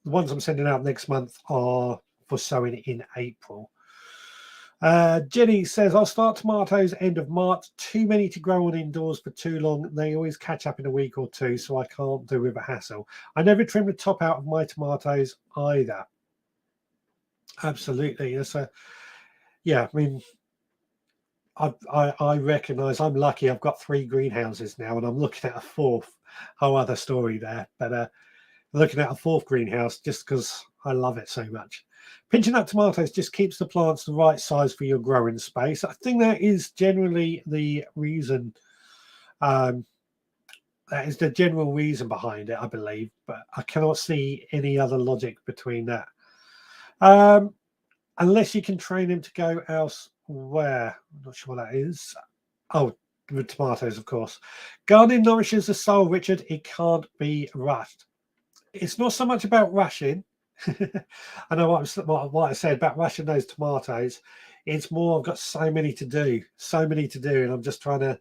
ones I'm sending out next month are for sowing in April. Jenny says, I'll start tomatoes end of March. Too many to grow on indoors for too long. They always catch up in a week or two, so I can't do with a hassle. I never trim the top out of my tomatoes either. Absolutely. I mean, I recognise I'm lucky. I've got 3 greenhouses now, and I'm looking at a 4th. Whole other story there, but looking at a 4th greenhouse just because I love it so much. Pinching up tomatoes just keeps the plants the right size for your growing space. I think that is generally the reason. That is the general reason behind it, I believe, but I cannot see any other logic between that. Unless you can train them to go elsewhere. I'm not sure what that is. Oh, with tomatoes, of course. Gardening nourishes the soul, Richard. It can't be rushed. It's not so much about rushing. I know what I said about rushing those tomatoes. It's more I've got so many to do, and I'm just trying to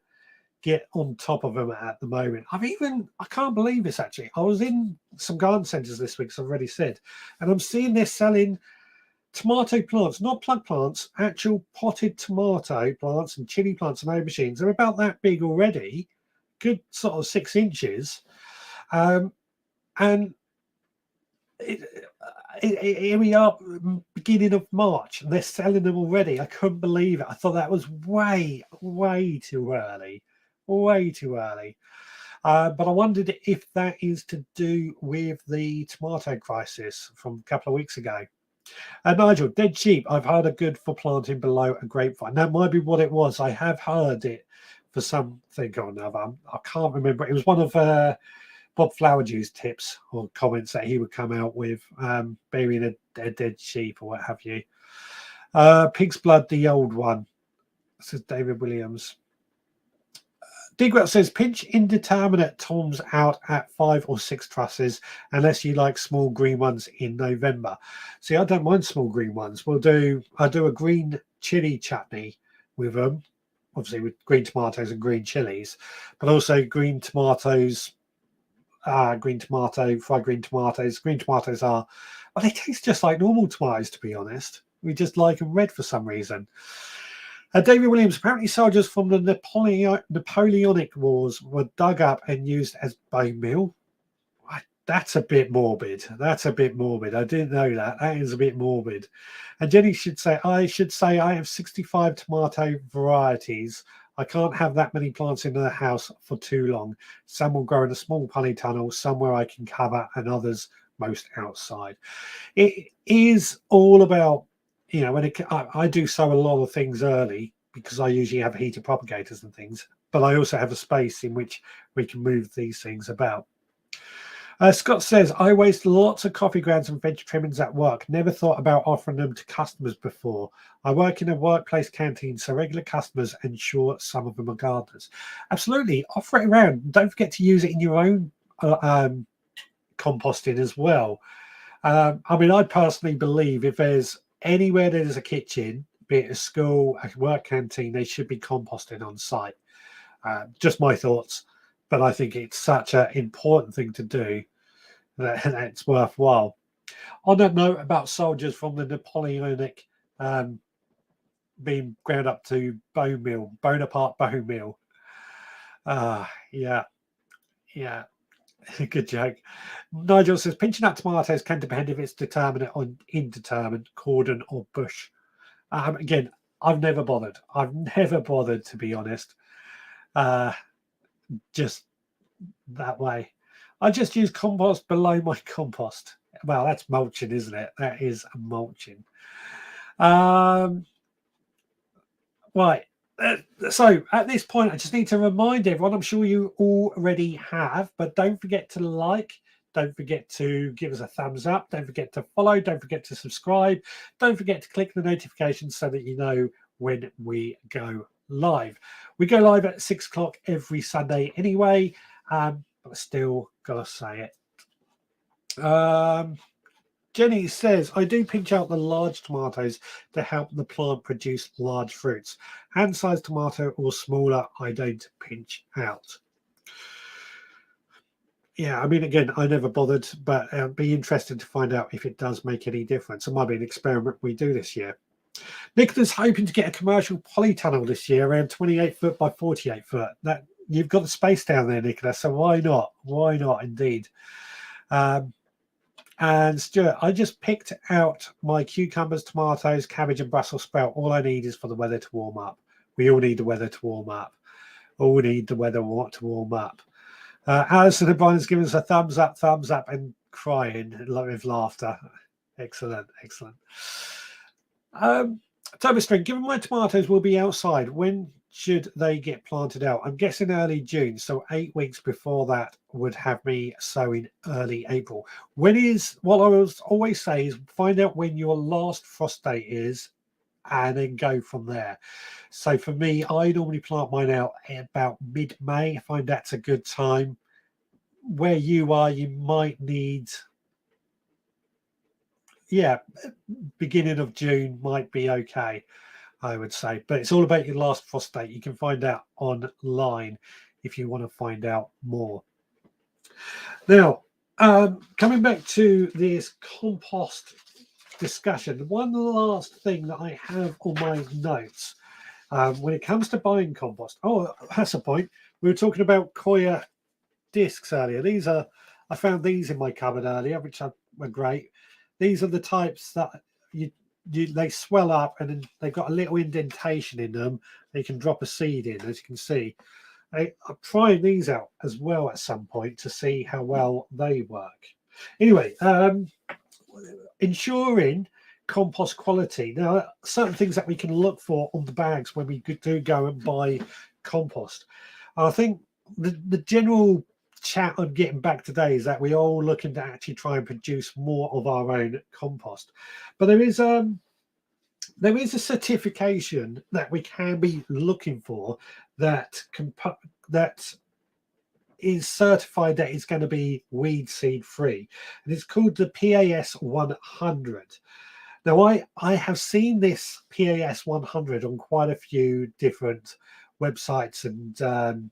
get on top of them at the moment. I can't believe this actually. I was in some garden centres this week, as I've already said, and I'm seeing they're selling tomato plants, not plug plants, actual potted tomato plants and chili plants and aubergines. They're about that big already, good sort of 6 inches. And here we are, beginning of March, and they're selling them already. I couldn't believe it. I thought that was way too early. Way too early. But I wondered if that is to do with the tomato crisis from a couple of weeks ago. Nigel, dead cheap. I've heard are good for planting below a grapevine. That might be what it was. I have heard it for something or another. I can't remember. It was one of Bob Flowerdew's tips or comments that he would come out with, burying a dead sheep or what have you. Pig's blood, the old one. This is David Williams. Digwell says, pinch indeterminate toms out at 5 or 6 trusses unless you like small green ones in November. See, I don't mind small green ones. I'll do a green chili chutney with them, obviously with green tomatoes and green chilies, but also green tomatoes, fried green tomatoes. Green tomatoes are, well, they taste just like normal tomatoes, to be honest. We just like them red for some reason. David Williams, apparently soldiers from the Napoleonic Wars were dug up and used as bone meal. That's a bit morbid. I didn't know that. That is a bit morbid. And Jenny should say I have 65 tomato varieties. I can't have that many plants in the house for too long. Some will grow in a small polytunnel, somewhere I can cover, and others most outside. It is all about, when I do sow a lot of things early because I usually have heater propagators and things, but I also have a space in which we can move these things about. Scott says, I waste lots of coffee grounds and veg trimmings at work. Never thought about offering them to customers before. I work in a workplace canteen, so regular customers ensure some of them are gardeners. Absolutely. Offer it around. Don't forget to use it in your own composting as well. I personally believe if there's anywhere there's a kitchen, be it a school, a work canteen, they should be composting on site. Just my thoughts, but I think it's such an important thing to do that it's worthwhile. On that note about soldiers from the Napoleonic being ground up to bone meal, Bonaparte bone meal. Yeah. Good joke. Nigel says, pinching out tomatoes can depend if it's determinate or indeterminate, cordon or bush. Again, I've never bothered, to be honest. Just that way. I just use compost below my compost. Well, that's mulching, isn't it? That is mulching. Right. So at this point, I just need to remind everyone, I'm sure you already have, but don't forget to like, don't forget to give us a thumbs up, don't forget to follow, don't forget to subscribe, don't forget to click the notifications so that you know when we go live. We go live at 6 o'clock every Sunday anyway, but I still gotta say it. Jenny says, I do pinch out the large tomatoes to help the plant produce large fruits. Hand-sized tomato or smaller, I don't pinch out. Yeah, again, I never bothered, but I'd be interested to find out if it does make any difference. It might be an experiment we do this year. Nicholas hoping to get a commercial polytunnel this year, around 28 foot by 48 foot. That you've got the space down there, Nicholas, so why not? Why not, indeed? And Stuart, I just picked out my cucumbers, tomatoes, cabbage and Brussels sprout. All I need is for the weather to warm up. We all need the weather to warm up. Alison and Brian's given us a thumbs up, and crying with laughter. Excellent. Thomas String, given my tomatoes will be outside, when should they get planted out? I'm guessing early June, so 8 weeks before that would have me sowing early April. What I will always say is find out when your last frost date is and then go from there. So for me, I normally plant mine out about mid-May. I find that's a good time. Where you are, you might need, beginning of June might be okay. I would say. But it's all about your last frost date. You can find out online if you want to find out more. Now, coming back to this compost discussion, one last thing that I have on my notes when it comes to buying compost. Oh, that's a point. We were talking about coir discs earlier. I found these in my cupboard earlier, which are great. These are the types that they swell up and then they've got a little indentation in them. They can drop a seed in, as you can see. I'm trying these out as well at some point to see how well they work. Anyway, ensuring compost quality. Now, certain things that we can look for on the bags when we do go and buy compost. I think the general chat on getting back today is that we're all looking to actually try and produce more of our own compost. But there is a certification that we can be looking for that is certified that it's going to be weed seed free, and it's called the PAS 100. Now, I have seen this PAS 100 on quite a few different websites and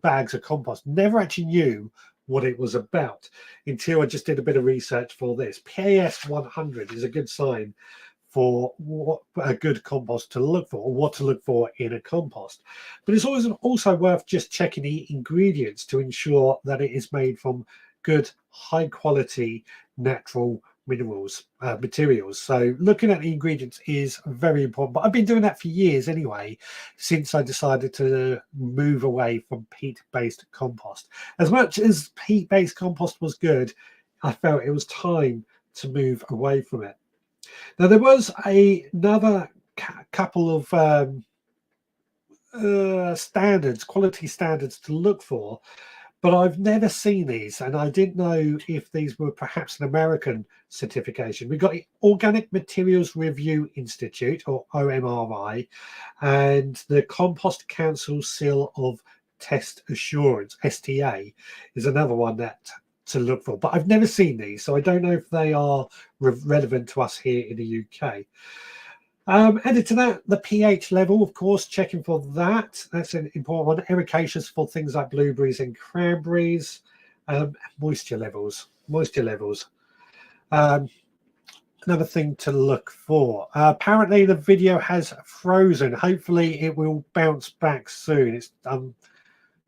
bags of compost. Never actually knew what it was about until I just did a bit of research for this. PAS 100 is a good sign for what a good compost to look for, or what to look for in a compost. But it's always also worth just checking the ingredients to ensure that it is made from good, high quality, natural materials. So looking at the ingredients is very important. But I've been doing that for years anyway, since I decided to move away from peat-based compost. As much as peat-based compost was good, I felt it was time to move away from it. Now, there was another couple of quality standards to look for, but I've never seen these, and I didn't know if these were perhaps an American certification. We've got the Organic Materials Review Institute, or OMRI, and the Compost Council Seal of Test Assurance, STA, is another one to look for. But I've never seen these, so I don't know if they are relevant to us here in the UK. Added to that, the pH level, of course, checking for that. That's an important one. Ericaceous for things like blueberries and cranberries. Moisture levels. Another thing to look for. Apparently, the video has frozen. Hopefully, it will bounce back soon. It's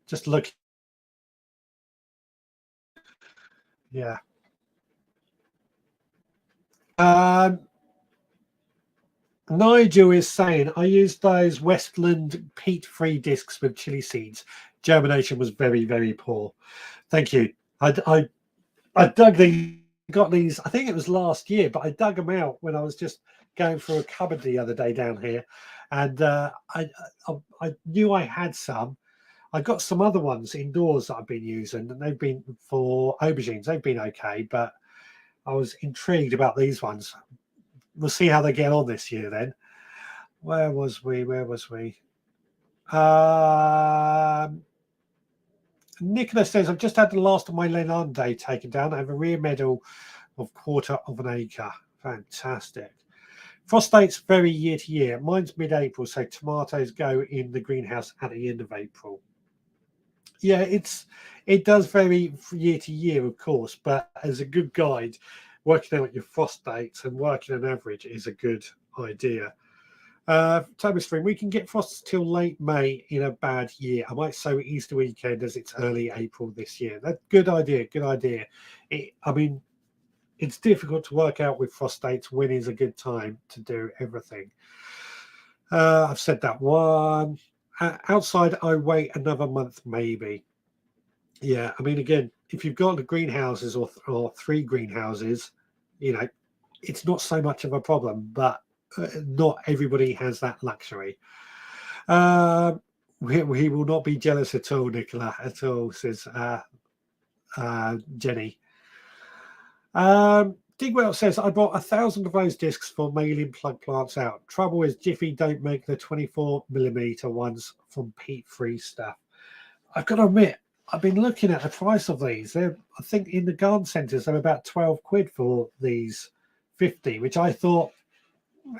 just looking. Yeah. Nigel is saying, I used those Westland peat-free discs with chili seeds. Germination was very, very poor. Thank you. I dug these, got these, I think it was last year, but I dug them out when I was just going through a cupboard the other day down here. And I knew I had some. I got some other ones indoors that I've been using, and they've been for aubergines. They've been okay, but I was intrigued about these ones. We'll see how they get on this year then. Where was we? Nicholas says, I've just had the last of my Lenande taken down. I have a rear meadow of 1/4 of an acre. Fantastic. Frost dates vary year to year. Mine's mid-April, so tomatoes go in the greenhouse at the end of April. Yeah, it does vary year to year, of course, but as a good guide, working out your frost dates and working an average is a good idea. Thomas Stream, we can get frosts till late May in a bad year. I might sow Easter weekend as it's early April this year. That's good idea. It's difficult to work out with frost dates when is a good time to do everything. I've said that one. Outside, I wait another month, maybe. Yeah, again, if you've got the greenhouses or 3 greenhouses, it's not so much of a problem, but not everybody has that luxury. We will not be jealous at all, Nicola, at all, says Jenny. Digwell says, I bought 1,000 of those discs for mailing plug plants out. Trouble is, Jiffy don't make the 24mm ones from peat-free stuff. I've got to admit, I've been looking at the price of these. I think in the garden centres, they're about 12 quid for these 50, which I thought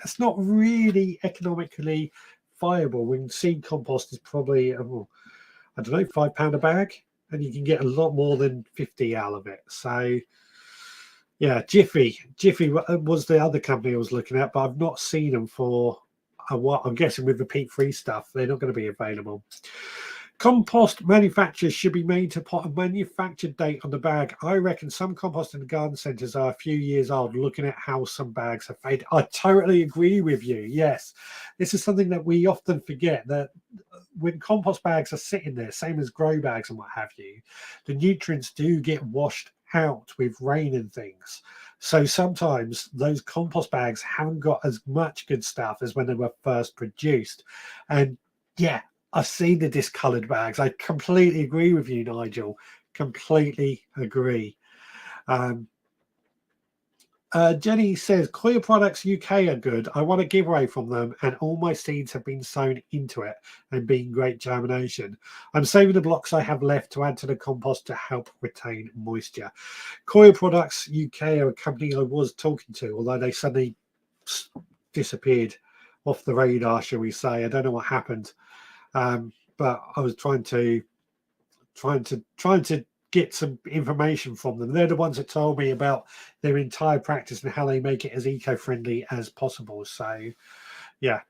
It's not really economically viable when seed compost is probably, I don't know, £5 a bag, and you can get a lot more than 50 out of it. So yeah, Jiffy was the other company I was looking at, but I've not seen them for a while. I'm guessing with the peat-free stuff, they're not going to be available. Compost manufacturers should be made to put a manufactured date on the bag. I reckon some compost and garden centres are a few years old, looking at how some bags are faded. I totally agree with you. Yes, this is something that we often forget, that when compost bags are sitting there, same as grow bags and what have you, the nutrients do get washed out with rain and things. So sometimes those compost bags haven't got as much good stuff as when they were first produced. And yeah, I've seen the discoloured bags. I completely agree with you, Nigel. Completely agree. Jenny says, Coir Products UK are good. I want a giveaway from them, and all my seeds have been sown into it and been great germination. I'm saving the blocks I have left to add to the compost to help retain moisture. Coir Products UK are a company I was talking to, although they suddenly disappeared off the radar, shall we say. I don't know what happened. But I was trying to get some information from them. They're the ones that told me about their entire practice and how they make it as eco-friendly as possible. So, yeah.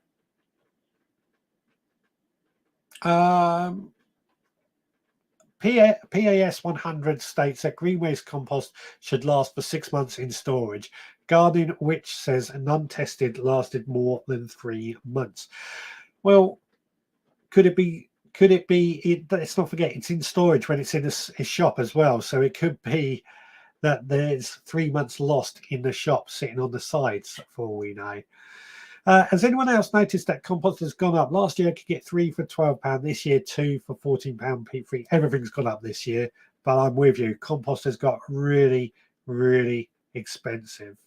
PAS 100 states that green waste compost should last for 6 months in storage. Gardening Witch says none tested lasted more than 3 months. Well, could it be? Let's not forget, it's in storage when it's in a shop as well. So it could be that there's 3 months lost in the shop sitting on the sides, for all we know. Has anyone else noticed that compost has gone up? Last year I could get 3 for £12. This year 2 for £14 peat-free. Everything's gone up this year, but I'm with you. Compost has got really, really expensive.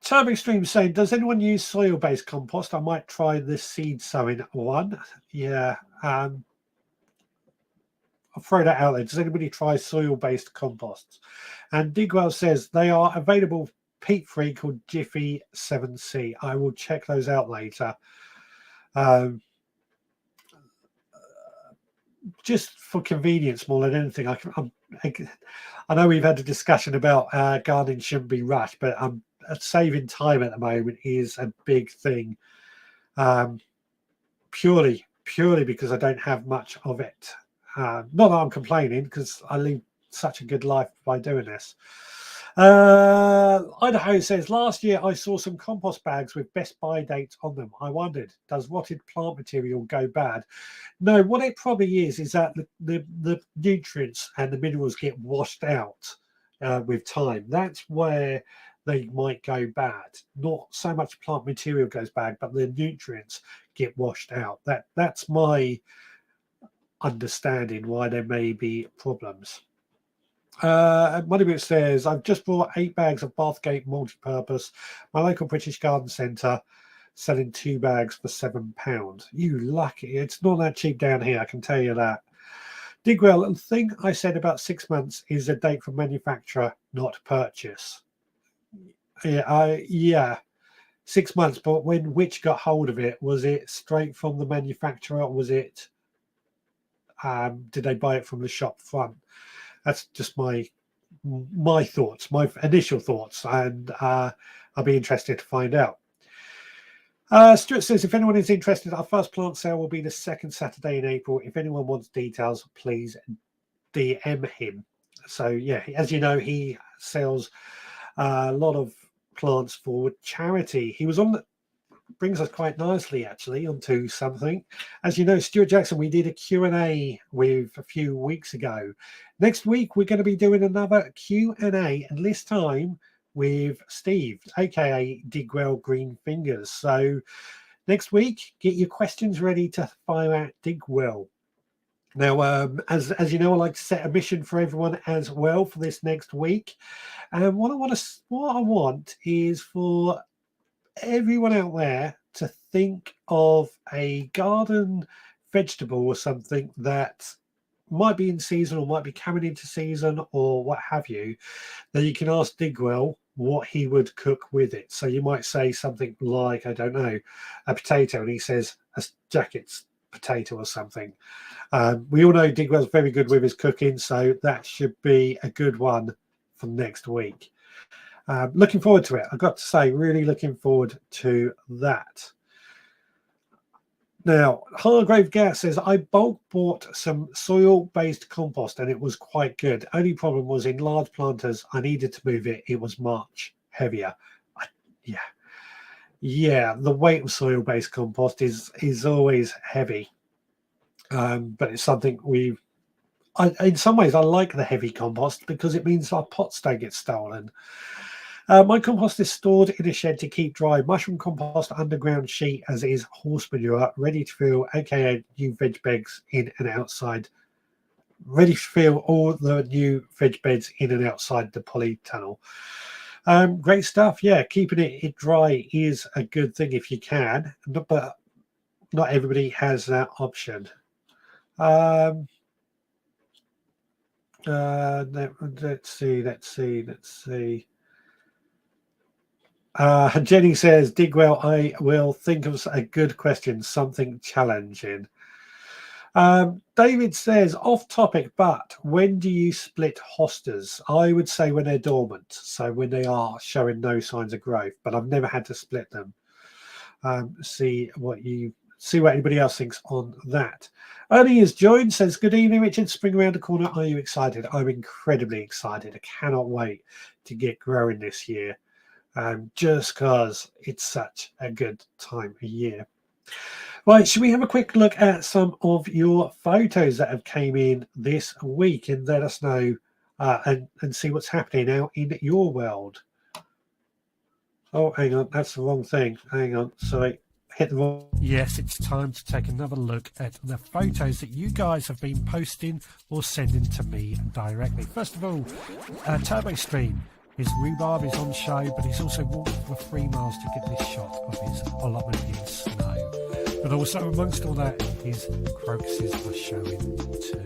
Turbo Stream saying, does anyone use soil-based compost? I might try this seed sowing one. Yeah. I'll throw that out there. Does anybody try soil-based composts? And Digwell says they are available peat-free called Jiffy 7C. I will check those out later. Just for convenience more than anything, I know we've had a discussion about gardening shouldn't be rushed, but saving time at the moment is a big thing, purely because I don't have much of it. Not that I'm complaining, because I lead such a good life by doing this. Idaho says, last year I saw some compost bags with best buy dates on them. I wondered, does rotted plant material go bad? No, what it probably is that the nutrients and the minerals get washed out with time. That's where they might go bad. Not so much plant material goes bad, but the nutrients get washed out. That's my understanding why there may be problems. Moneybit says, I've just bought 8 bags of Bathgate multi-purpose. My local British garden centre selling 2 bags for £7. You lucky. It's not that cheap down here, I can tell you that. Digwell, the thing I said about 6 months is a date from manufacturer, not purchase. Yeah, 6 months. But when Which got hold of it, was it straight from the manufacturer, or was it? Did they buy it from the shop front? That's just my thoughts, my initial thoughts, and I'll be interested to find out. Stuart says, if anyone is interested, our first plant sale will be the second Saturday in April. If anyone wants details, please DM him. So yeah, as you know, he sells a lot of plants for charity. He was on the, brings us quite nicely actually onto something. As you know, Stuart Jackson, we did a Q&A with a few weeks ago. Next week we're going to be doing another Q&A, and this time with Steve, aka Digwell Green Fingers. So next week, get your questions ready to fire at Digwell. Now, as you know, I like to set a mission for everyone as well for this next week. And what I want is for everyone out there to think of a garden vegetable or something that might be in season or might be coming into season or what have you, then you can ask Digwell what he would cook with it. So you might say something like, I don't know, a potato, and he says a jacket's potato or something. We all know Digwell's very good with his cooking, so that should be a good one for next week. Looking forward to it. I've got to say, really looking forward to that. Now, Hargrave Gas says, I bulk bought some soil-based compost and it was quite good. Only problem was in large planters, I needed to move it. It was much heavier. Yeah, the weight of soil-based compost is always heavy. But it's something in some ways, I like the heavy compost because it means our pots don't get stolen. My compost is stored in a shed to keep dry. Mushroom compost underground sheet as is horse manure, ready to fill, aka new veg beds in and outside. Ready to fill all the new veg beds in and outside the polytunnel. Great stuff. Yeah, keeping it dry is a good thing if you can, but not everybody has that option. Let's see. Jenny says, Digwell, I will think of a good question, something challenging. David says, off topic, but when do you split hostas? I would say when they're dormant, so when they are showing no signs of growth, but I've never had to split them. See what anybody else thinks on that. Ernie has joined, says, good evening, Richard. Spring around the corner. Are you excited? I'm incredibly excited. I cannot wait to get growing this year. Just because it's such a good time of year. Right, should we have a quick look at some of your photos that have came in this week and let us know and see what's happening out in your world? Oh, hang on, that's the wrong thing. Hang on, sorry. Hit the wrong. Yes, it's time to take another look at the photos that you guys have been posting or sending to me directly. First of all, Turbo Stream. His rhubarb is on show, but he's also walked for 3 miles to get this shot of his allotment in snow. But also amongst all that, his crocuses are showing too.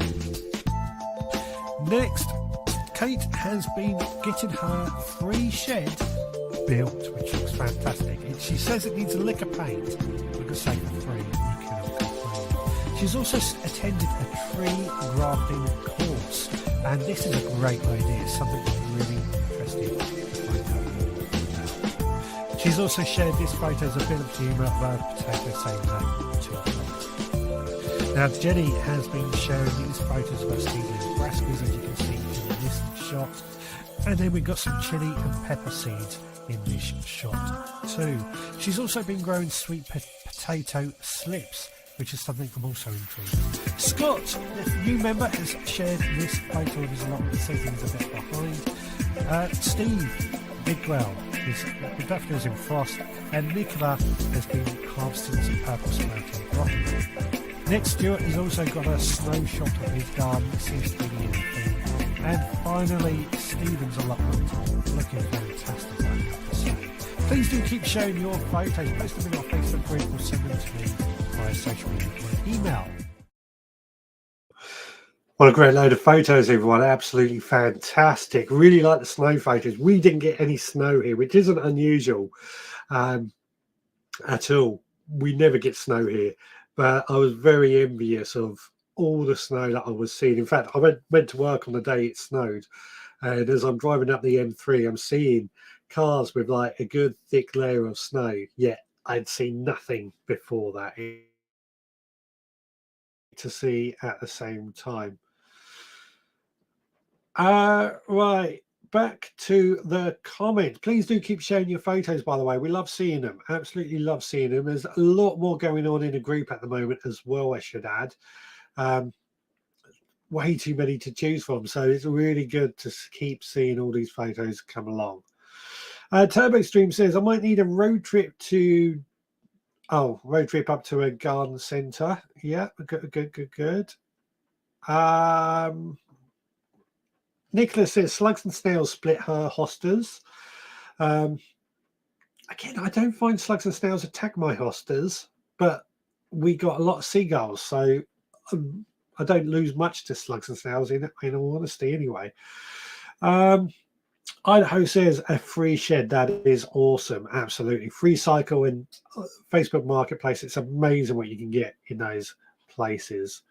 Next, Kate has been getting her free shed built, which looks fantastic. She says it needs a lick of paint. I'm going to say for free, you cannot complain. She's also attended a tree grafting course, and this is a great idea, something that's really interesting to find out more about. She's also shared this photo as a bit of humour of a potato saying no to a plant. Now, Jenny has been sharing these photos of her seedling brassicas, as you can see in this shot. And then we've got some chilli and pepper seeds in this shot too. She's also been growing sweet potato slips, which is something I'm also intrigued. Scott, the new member, has shared this photo of his allotment, seedlings a bit behind. Steve Bigwell, the daffodils in frost, and Nicola has been harvesting some purple smoking broccoli. Nick Stewart has also got a snow shot of his garden, it seems to be the only thing. And finally, Stephen's allotment, looking fantastic, I have to say. Please do keep sharing your photos, post them in our Facebook group or send them to me via social media or email. What a great load of photos, everyone. Absolutely fantastic. Really like the snow photos. We didn't get any snow here, which isn't unusual at all. We never get snow here. But I was very envious of all the snow that I was seeing. In fact, I went to work on the day it snowed. And as I'm driving up the M3, I'm seeing cars with like a good thick layer of snow. Yet I'd seen nothing before that to see at the same time. Right, back to the comment. Please do keep sharing your photos, by the way. We love seeing them. Absolutely love seeing them. There's a lot more going on in the group at the moment as well, I should add. Way too many to choose from. So it's really good to keep seeing all these photos come along. Turbo Stream says, I might need a road trip up to a garden centre. Yeah, good. Nicholas says slugs and snails split her hostas. Again, I don't find slugs and snails attack my hostas, but we got a lot of seagulls, so I don't lose much to slugs and snails in all honesty anyway. Idaho says a free shed. That is awesome. Absolutely. Free cycle in Facebook Marketplace. It's amazing what you can get in those places.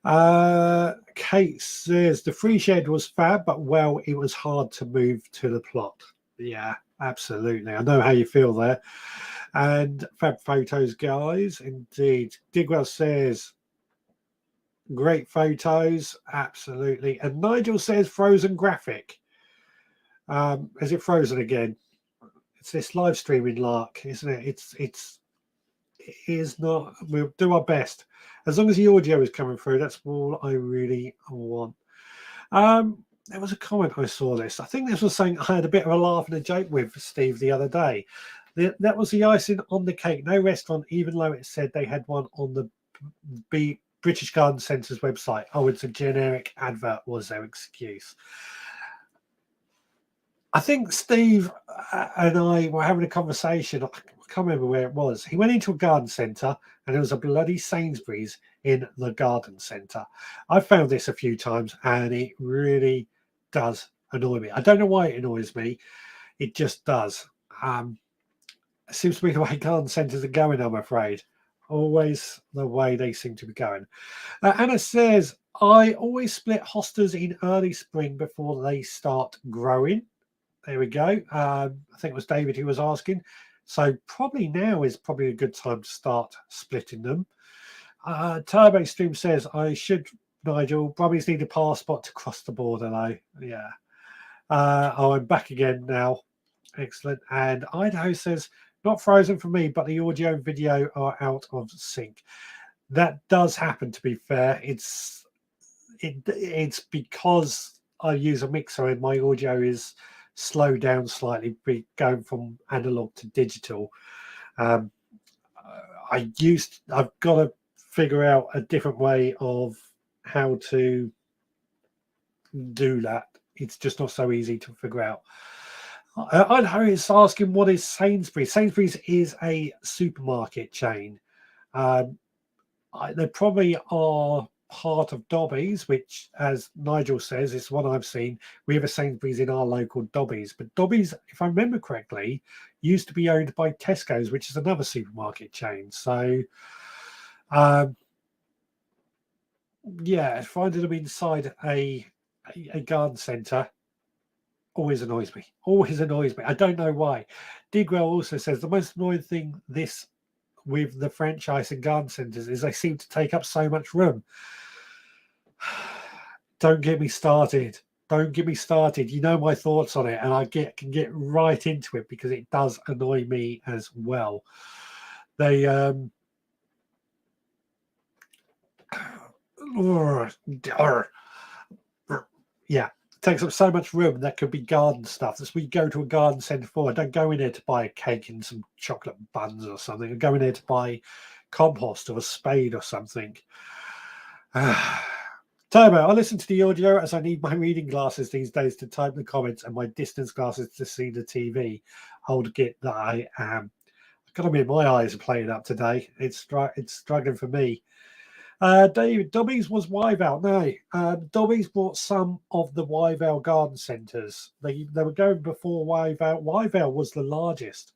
Kate says the free shed was fab, but well, it was hard to move to the plot. Yeah, absolutely. I know how you feel there. And fab photos, guys. Indeed. Digwell says great photos. Absolutely. And Nigel says frozen graphic. Is it frozen again? It's this live streaming lark, isn't it? It is not. We'll do our best. As long as the audio is coming through, that's all I really want. There was a comment I saw this. I think this was saying I had a bit of a laugh and a joke with Steve the other day. That was the icing on the cake. No restaurant, even though it said they had one on the British Garden Centre's website. Oh, it's a generic advert, was their excuse. I think Steve and I were having a conversation. I can't remember where it was. He went into a garden centre and there was a bloody Sainsbury's in the garden centre. I've found this a few times and it really does annoy me. I don't know why it annoys me. It just does. It seems to be the way garden centres are going, I'm afraid. Always the way they seem to be going. Anna says, I always split hostas in early spring before they start growing. There we go. I think it was David who was asking. So probably now is probably a good time to start splitting them. Turbo Stream says, I should, Nigel, Brummies need a passport to cross the border though. Yeah. I'm back again now. Excellent. And Idaho says, not frozen for me, but the audio and video are out of sync. That does happen, to be fair. It's because I use a mixer and my audio is slow down slightly, going from analog to digital. I've got to figure out a different way of how to do that. It's just not so easy to figure out. Idaho is asking, what is Sainsbury's? Sainsbury's is a supermarket chain. They probably are part of Dobbies, which, as Nigel says, is one I've seen. We have a Sainsbury's in our local Dobbies, but Dobbies, if I remember correctly, used to be owned by Tesco's, which is another supermarket chain. So, yeah, finding them inside a garden centre always annoys me. Always annoys me. I don't know why. Digwell also says the most annoying thing with the franchise and garden centres is they seem to take up so much room. Don't get me started. Don't get me started. You know my thoughts on it, and I can get right into it because it does annoy me as well. They yeah, it takes up so much room. That could be garden stuff. That's what you go to a garden centre for. I don't go in there to buy a cake and some chocolate buns or something. I go in there to buy compost or a spade or something. Turbo, I listen to the audio as I need my reading glasses these days to type the comments and my distance glasses to see the TV. I'll get that I am. I've got to admit, my eyes are playing up today. It's struggling for me. David, Dobbies was Wyvale. No, Dobbies bought some of the Wyvale garden centres. They were going before Wyvale. Wyvale was the largest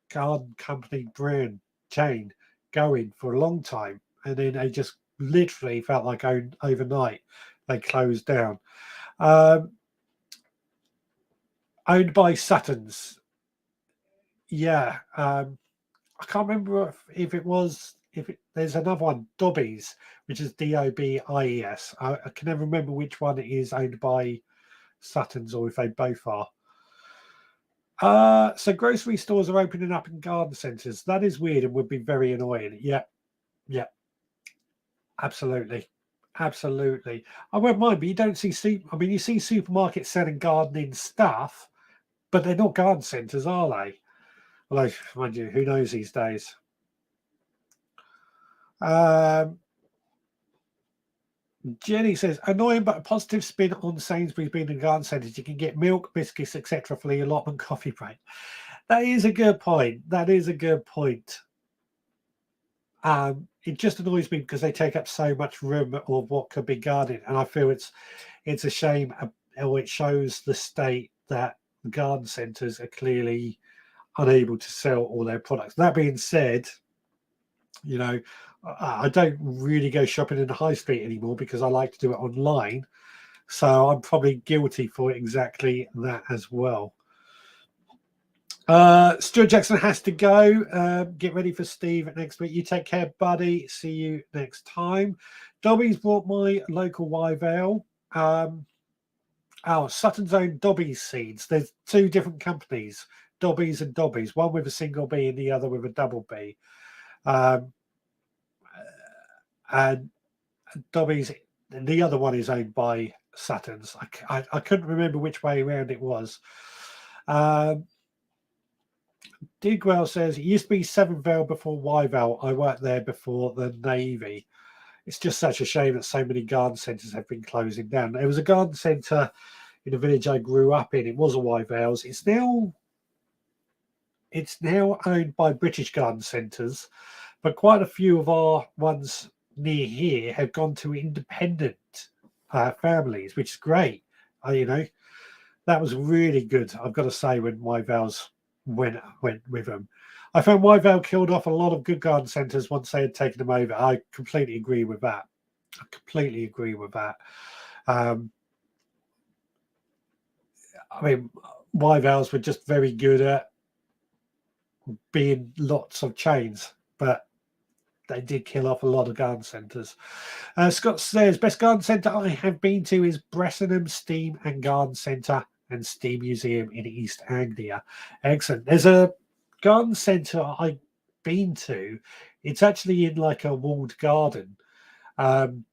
garden company brand chain going for a long time. And then they just literally felt like overnight they closed down. Owned by Suttons. Yeah. I can't remember if it was... there's another one, Dobbies, which is Dobbies. I can never remember which one it is owned by Suttons or if they both are. So grocery stores are opening up in garden centres. That is weird and would be very annoying. Yeah. Absolutely. I won't mind, but you don't see you see supermarkets selling gardening stuff, but they're not garden centres, are they? Although, mind you, who knows these days? Jenny says, annoying but a positive spin on Sainsbury's being in garden centres. You can get milk, biscuits, etc. for the allotment coffee break. That is a good point. It just annoys me because they take up so much room of what could be gardened, and I feel it's a shame, or it shows the state that the garden centres are clearly unable to sell all their products. That being said, you know, I don't really go shopping in the high street anymore because I like to do it online. So I'm probably guilty for exactly that as well. Stuart Jackson has to go. Get ready for Steve next week. You take care, buddy. See you next time. Dobby's bought my local live ale. Sutton's own Dobby's seeds. There's two different companies, Dobby's and Dobby's, one with a single B and the other with a double B. And Dobby's, the other one is owned by Sutton's. I couldn't remember which way around it was. Digwell says, it used to be Seven Vale before Wyvale. I worked there before the Navy. It's just such a shame that so many garden centres have been closing down. There was a garden centre in the village I grew up in. It was a Wyvale's. It's now owned by British Garden Centres, but quite a few of our ones near here have gone to independent families, which is great. That was really good, I've got to say, when Wyvale's went with them. I found Wyvale killed off a lot of good garden centres once they had taken them over. I completely agree with that. Wyvale's were just very good at being lots of chains, but they did kill off a lot of garden centres. Scott says, best garden centre I have been to is Bressingham Steam and Garden Centre and Steam Museum in East Anglia. Excellent. There's a garden centre I've been to. It's actually in like a walled garden. And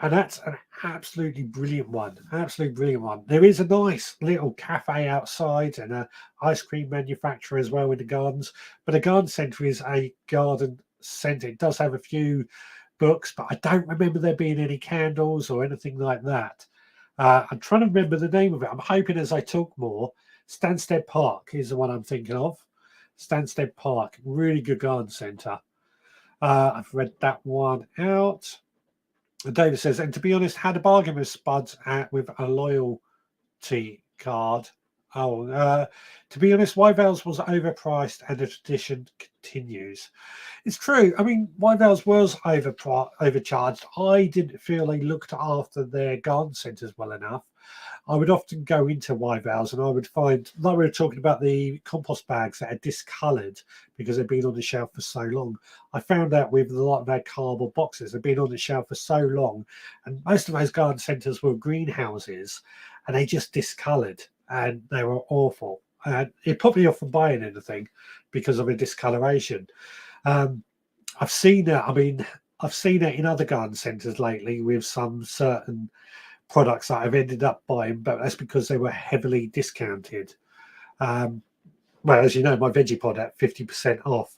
that's an absolutely brilliant one. There is a nice little cafe outside and an ice cream manufacturer as well in the gardens. But a garden centre is a garden centre. It does have a few books, but I don't remember there being any candles or anything like that. I'm trying to remember the name of it. I'm hoping as I talk more. Stansted Park is the one I'm thinking of. Stansted Park, really good garden centre. I've read that one out. David says, and to be honest, had a bargain with Spuds with a loyalty card. To be honest, Wyvale's was overpriced and the tradition continues. It's true. I mean, Wyvale's was overcharged. I didn't feel they looked after their garden centres well enough. I would often go into Wyvale's and I would find, like we were talking about the compost bags that are discoloured because they've been on the shelf for so long. I found out with a lot of their cardboard boxes, they've been on the shelf for so long, and most of those garden centres were greenhouses and they just discoloured and they were awful. And it put me off from buying anything because of a discoloration. I've seen it in other garden centres lately with some certain products that I've ended up buying, but that's because they were heavily discounted. Well, as you know, my veggie pod at 50% off,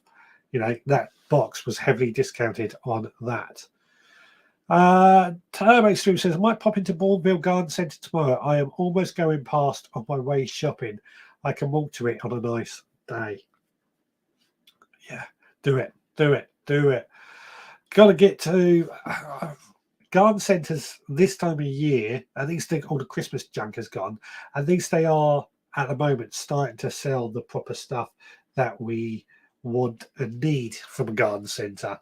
that box was heavily discounted on that. Turbo Stream says, I might pop into Bourneville Garden Centre tomorrow. I am almost going past on my way shopping. I can walk to it on a nice day. Yeah, do it. Got to get to garden centres this time of year. At least all the Christmas junk has gone. At least they are at the moment starting to sell the proper stuff that we want and need from a garden centre.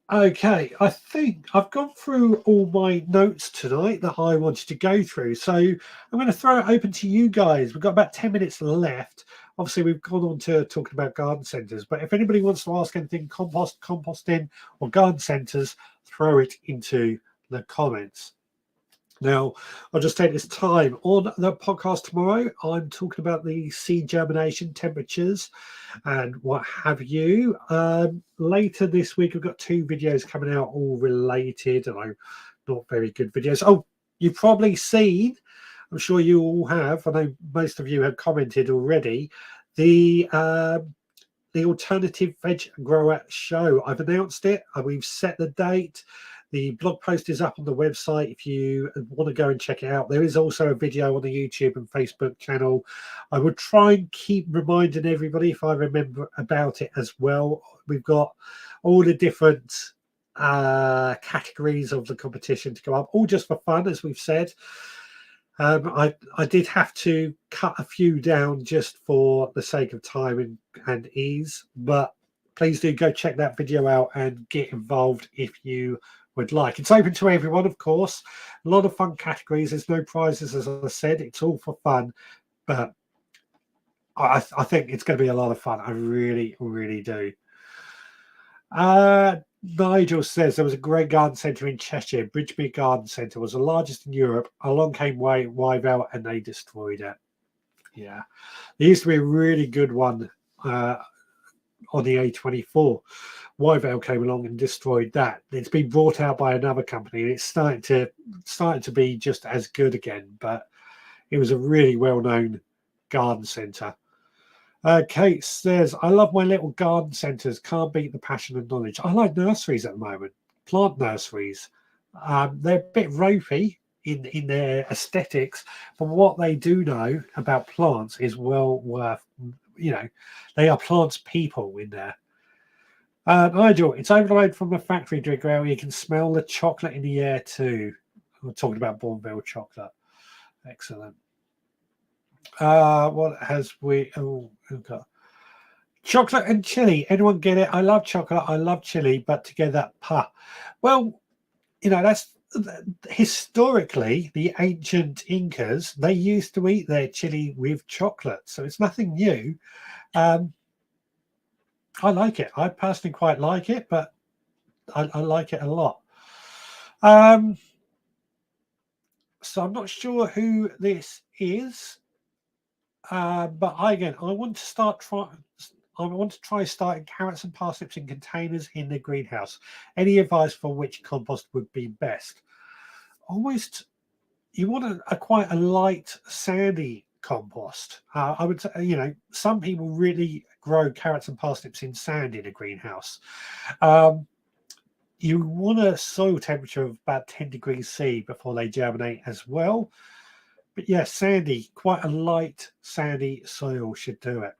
Okay, I think I've gone through all my notes tonight that I wanted to go through. So I'm going to throw it open to you guys. We've got about 10 minutes left. Obviously, we've gone on to talking about garden centres. But if anybody wants to ask anything, composting or garden centres, throw it into the comments. Now, I'll just take this time. On the podcast tomorrow, I'm talking about the seed germination temperatures and what have you. Later this week, we've got 2 videos coming out, all related, and not very good videos. Oh, you've probably seen, I'm sure you all have, I know most of you have commented already, the Alternative Veg Grower Show. I've announced it. We've set the date. The blog post is up on the website if you want to go and check it out. There is also a video on the YouTube and Facebook channel. I would try and keep reminding everybody if I remember about it as well. We've got all the different categories of the competition to go up, all just for fun, as we've said. I did have to cut a few down just for the sake of time and ease, but please do go check that video out and get involved if you would like. It's open to everyone, of course. A lot of fun categories. There's no prizes, as I said. It's all for fun, but I think it's going to be a lot of fun. I really, really do. Nigel says there was a great garden centre in Cheshire. Bridgemere Garden Centre was the largest in Europe. Along came Wyvale and they destroyed it. Yeah, there used to be a really good one on the A24. Wyvale came along and destroyed that. It's been brought out by another company and it's starting to be just as good again. But it was a really well-known garden centre. Kate says, I love my little garden centres. Can't beat the passion and knowledge. I like nurseries at the moment, plant nurseries. They're a bit ropey in their aesthetics, but what they do know about plants is well worth, they are plants people in there. Nigel, it's over the road from the factory, Drigrel. You can smell the chocolate in the air too. We're talking about Bourneville chocolate. Excellent. What has we got? Chocolate and chili. Anyone get it? I love chocolate. I love chili, but together, well, that's historically the ancient Incas. They used to eat their chili with chocolate, so it's nothing new. I like it. I personally quite like it, but I like it a lot. So I'm not sure who this is. But I want to try starting carrots and parsnips in containers in the greenhouse. Any advice for which compost would be best? You want a quite a light, sandy compost. I would say, some people really grow carrots and parsnips in sand in a greenhouse. You want a soil temperature of about 10 degrees C before they germinate as well. But yeah, sandy, quite a light, sandy soil should do it.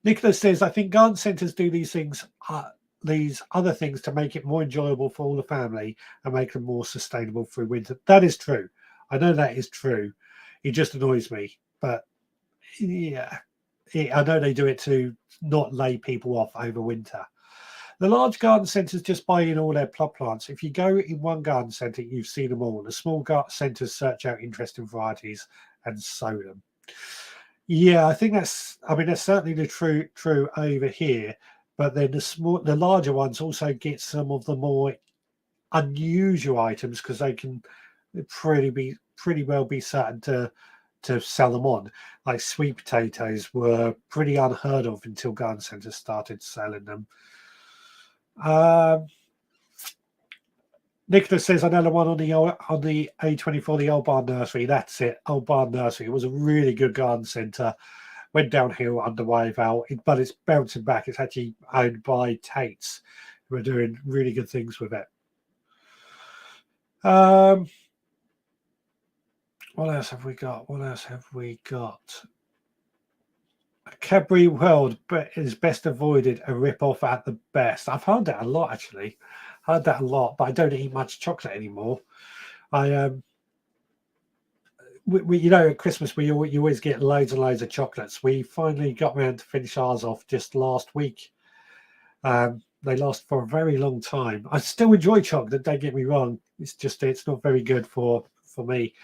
Nicholas says, I think garden centres do these other things to make it more enjoyable for all the family and make them more sustainable through winter. That is true. I know that is true. It just annoys me. But yeah, I know they do it to not lay people off over winter. The large garden centres just buy in all their plants. If you go in one garden centre, you've seen them all. The small garden centres search out interesting varieties and sow them. Yeah, I think that's certainly the true over here. But then the larger ones also get some of the more unusual items because they can pretty well be certain to sell them on. Like sweet potatoes were pretty unheard of until garden centres started selling them. Nicholas says another one on the A24, the Old Barn Nursery. That's it, Old Barn Nursery. It was a really good garden centre. Went downhill under Wyvale, but it's bouncing back. It's actually owned by Tate's, who are doing really good things with it. What else have we got? Cadbury World is best avoided, a rip-off at the best. I've heard that a lot, actually. But I don't eat much chocolate anymore. At Christmas you always get loads and loads of chocolates. We finally got around to finish ours off just last week. They last for a very long time. I still enjoy chocolate, don't get me wrong. It's not very good for me.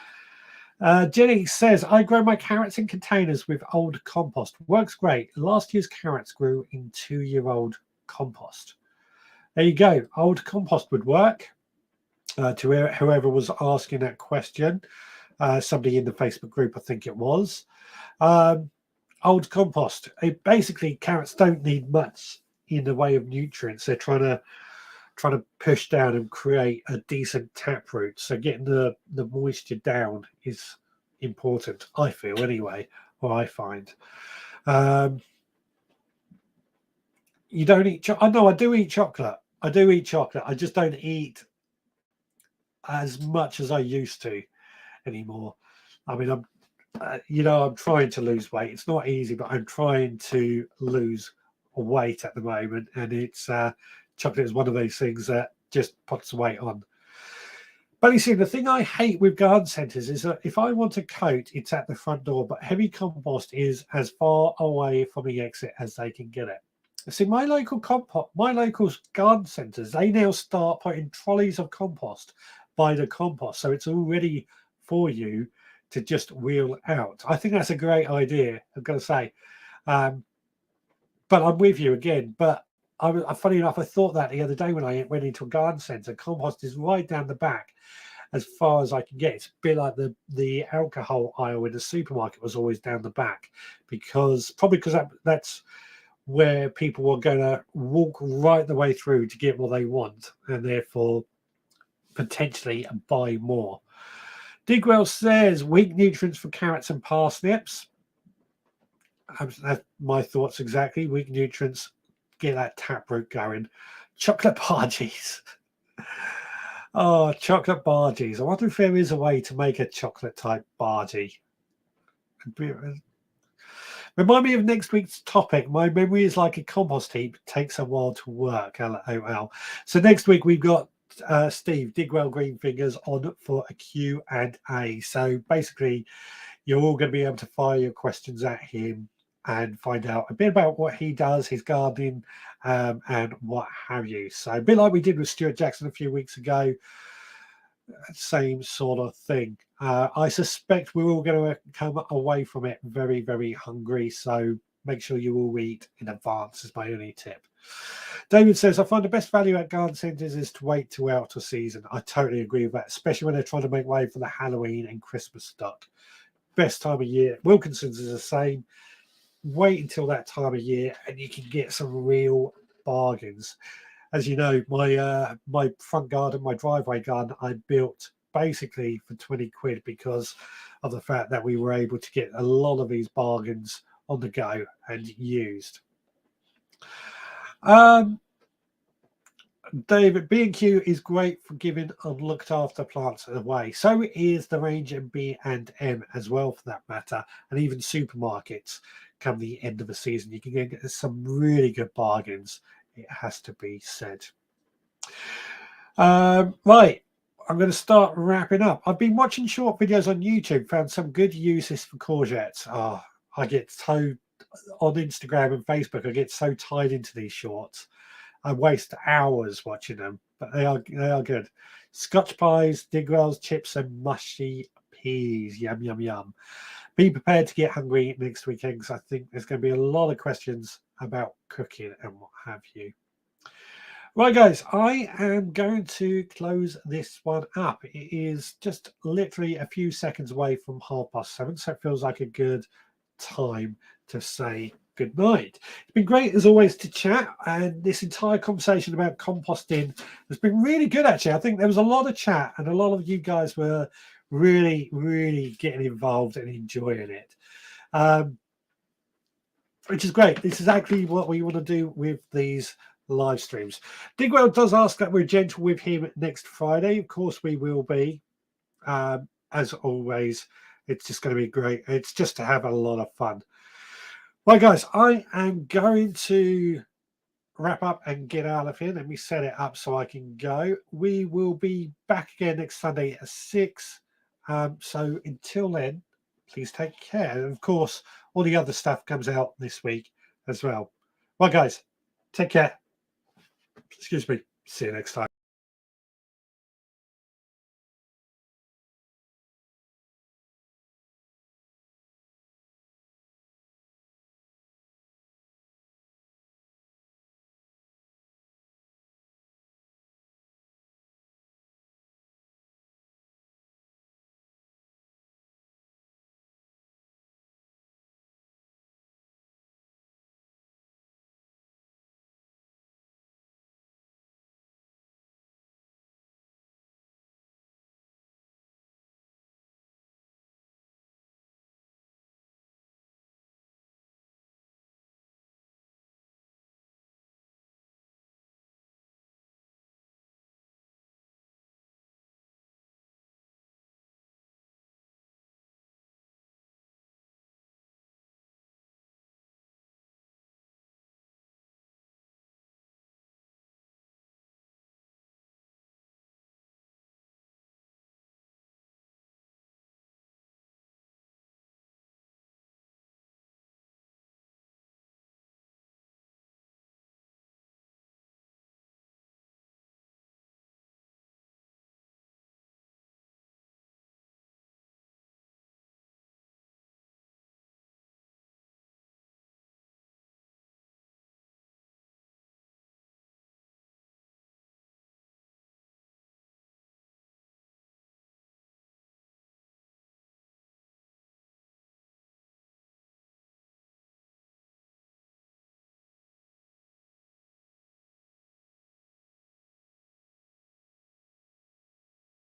Jenny says, I grow my carrots in containers with old compost. Works great. Last year's carrots grew in 2-year-old compost. There you go. Old compost would work. To whoever was asking that question, somebody in the Facebook group, I think it was. Old compost. Basically, carrots don't need much in the way of nutrients. They're trying to push down and create a decent taproot. So getting the moisture down is important, I feel anyway, or I find. You don't eat chocolate? No, I do eat chocolate. I just don't eat as much as I used to anymore. I mean, I'm trying to lose weight. It's not easy, but I'm trying to lose weight at the moment, and it's chocolate is one of those things that just puts weight on. But you see, the thing I hate with garden centres is that if I want a coat, it's at the front door, but heavy compost is as far away from the exit as they can get it. See, my local garden centres, they now start putting trolleys of compost by the compost, so it's all ready for you to just wheel out. I think that's a great idea, I've got to say. But I'm with you again. But funny enough, I thought that the other day when I went into a garden centre. Compost is right down the back as far as I can get. It's a bit like the alcohol aisle in the supermarket was always down the back, because that's where people are going to walk right the way through to get what they want, and therefore potentially buy more. Digwell says weak nutrients for carrots and parsnips. That's my thoughts exactly. Weak nutrients, get that taproot going. Chocolate bargies. Oh, chocolate bargies. I wonder if there is a way to make a chocolate type bargie. Remind me of next week's topic. My memory is like a compost heap. It takes a while to work. LOL. So next week we've got Steve Digwell Greenfingers on for a Q&A. So basically, you're all going to be able to fire your questions at him and find out a bit about what he does, his gardening, and what have you. So a bit like we did with Stuart Jackson a few weeks ago, same sort of thing. I suspect we're all going to come away from it very, very hungry. So make sure you all eat in advance is my only tip. David says, I find the best value at garden centres is to wait till out of season. I totally agree with that, especially when they're trying to make way for the Halloween and Christmas stock. Best time of year. Wilkinson's is the same. Wait until that time of year and you can get some real bargains. As you know, my front garden, my driveway garden, I built basically for 20 quid because of the fact that we were able to get a lot of these bargains on the go and used. David, B&Q is great for giving unlooked after plants away. So is the range in B&M as well, for that matter, and even supermarkets come the end of the season. You can get some really good bargains, it has to be said. Right, I'm going to start wrapping up. I've been watching short videos on YouTube, found some good uses for courgettes. I get so, on Instagram and Facebook, I get so tied into these shorts. I waste hours watching them, but they are good. Scotch pies, Digwell's chips, and mushy peas. Yum, yum, yum. Be prepared to get hungry next weekend, because I think there's going to be a lot of questions about cooking and what have you. Right, guys, I am going to close this one up. It is just literally a few seconds away from 7:30, so it feels like a good time to say good night. It's been great as always to chat, and this entire conversation about composting has been really good, actually. I think there was a lot of chat and a lot of you guys were really, really getting involved and enjoying it, which is great. This is actually what we want to do with these live streams. Digwell does ask that we're gentle with him next Friday. Of course we will be. As always, it's just going to be great. It's just to have a lot of fun. Right, guys, I am going to wrap up and get out of here. Let me set it up so I can go. We will be back again next Sunday at 6. So until then, please take care. And of course, all the other stuff comes out this week as well. Right, guys, take care. Excuse me. See you next time.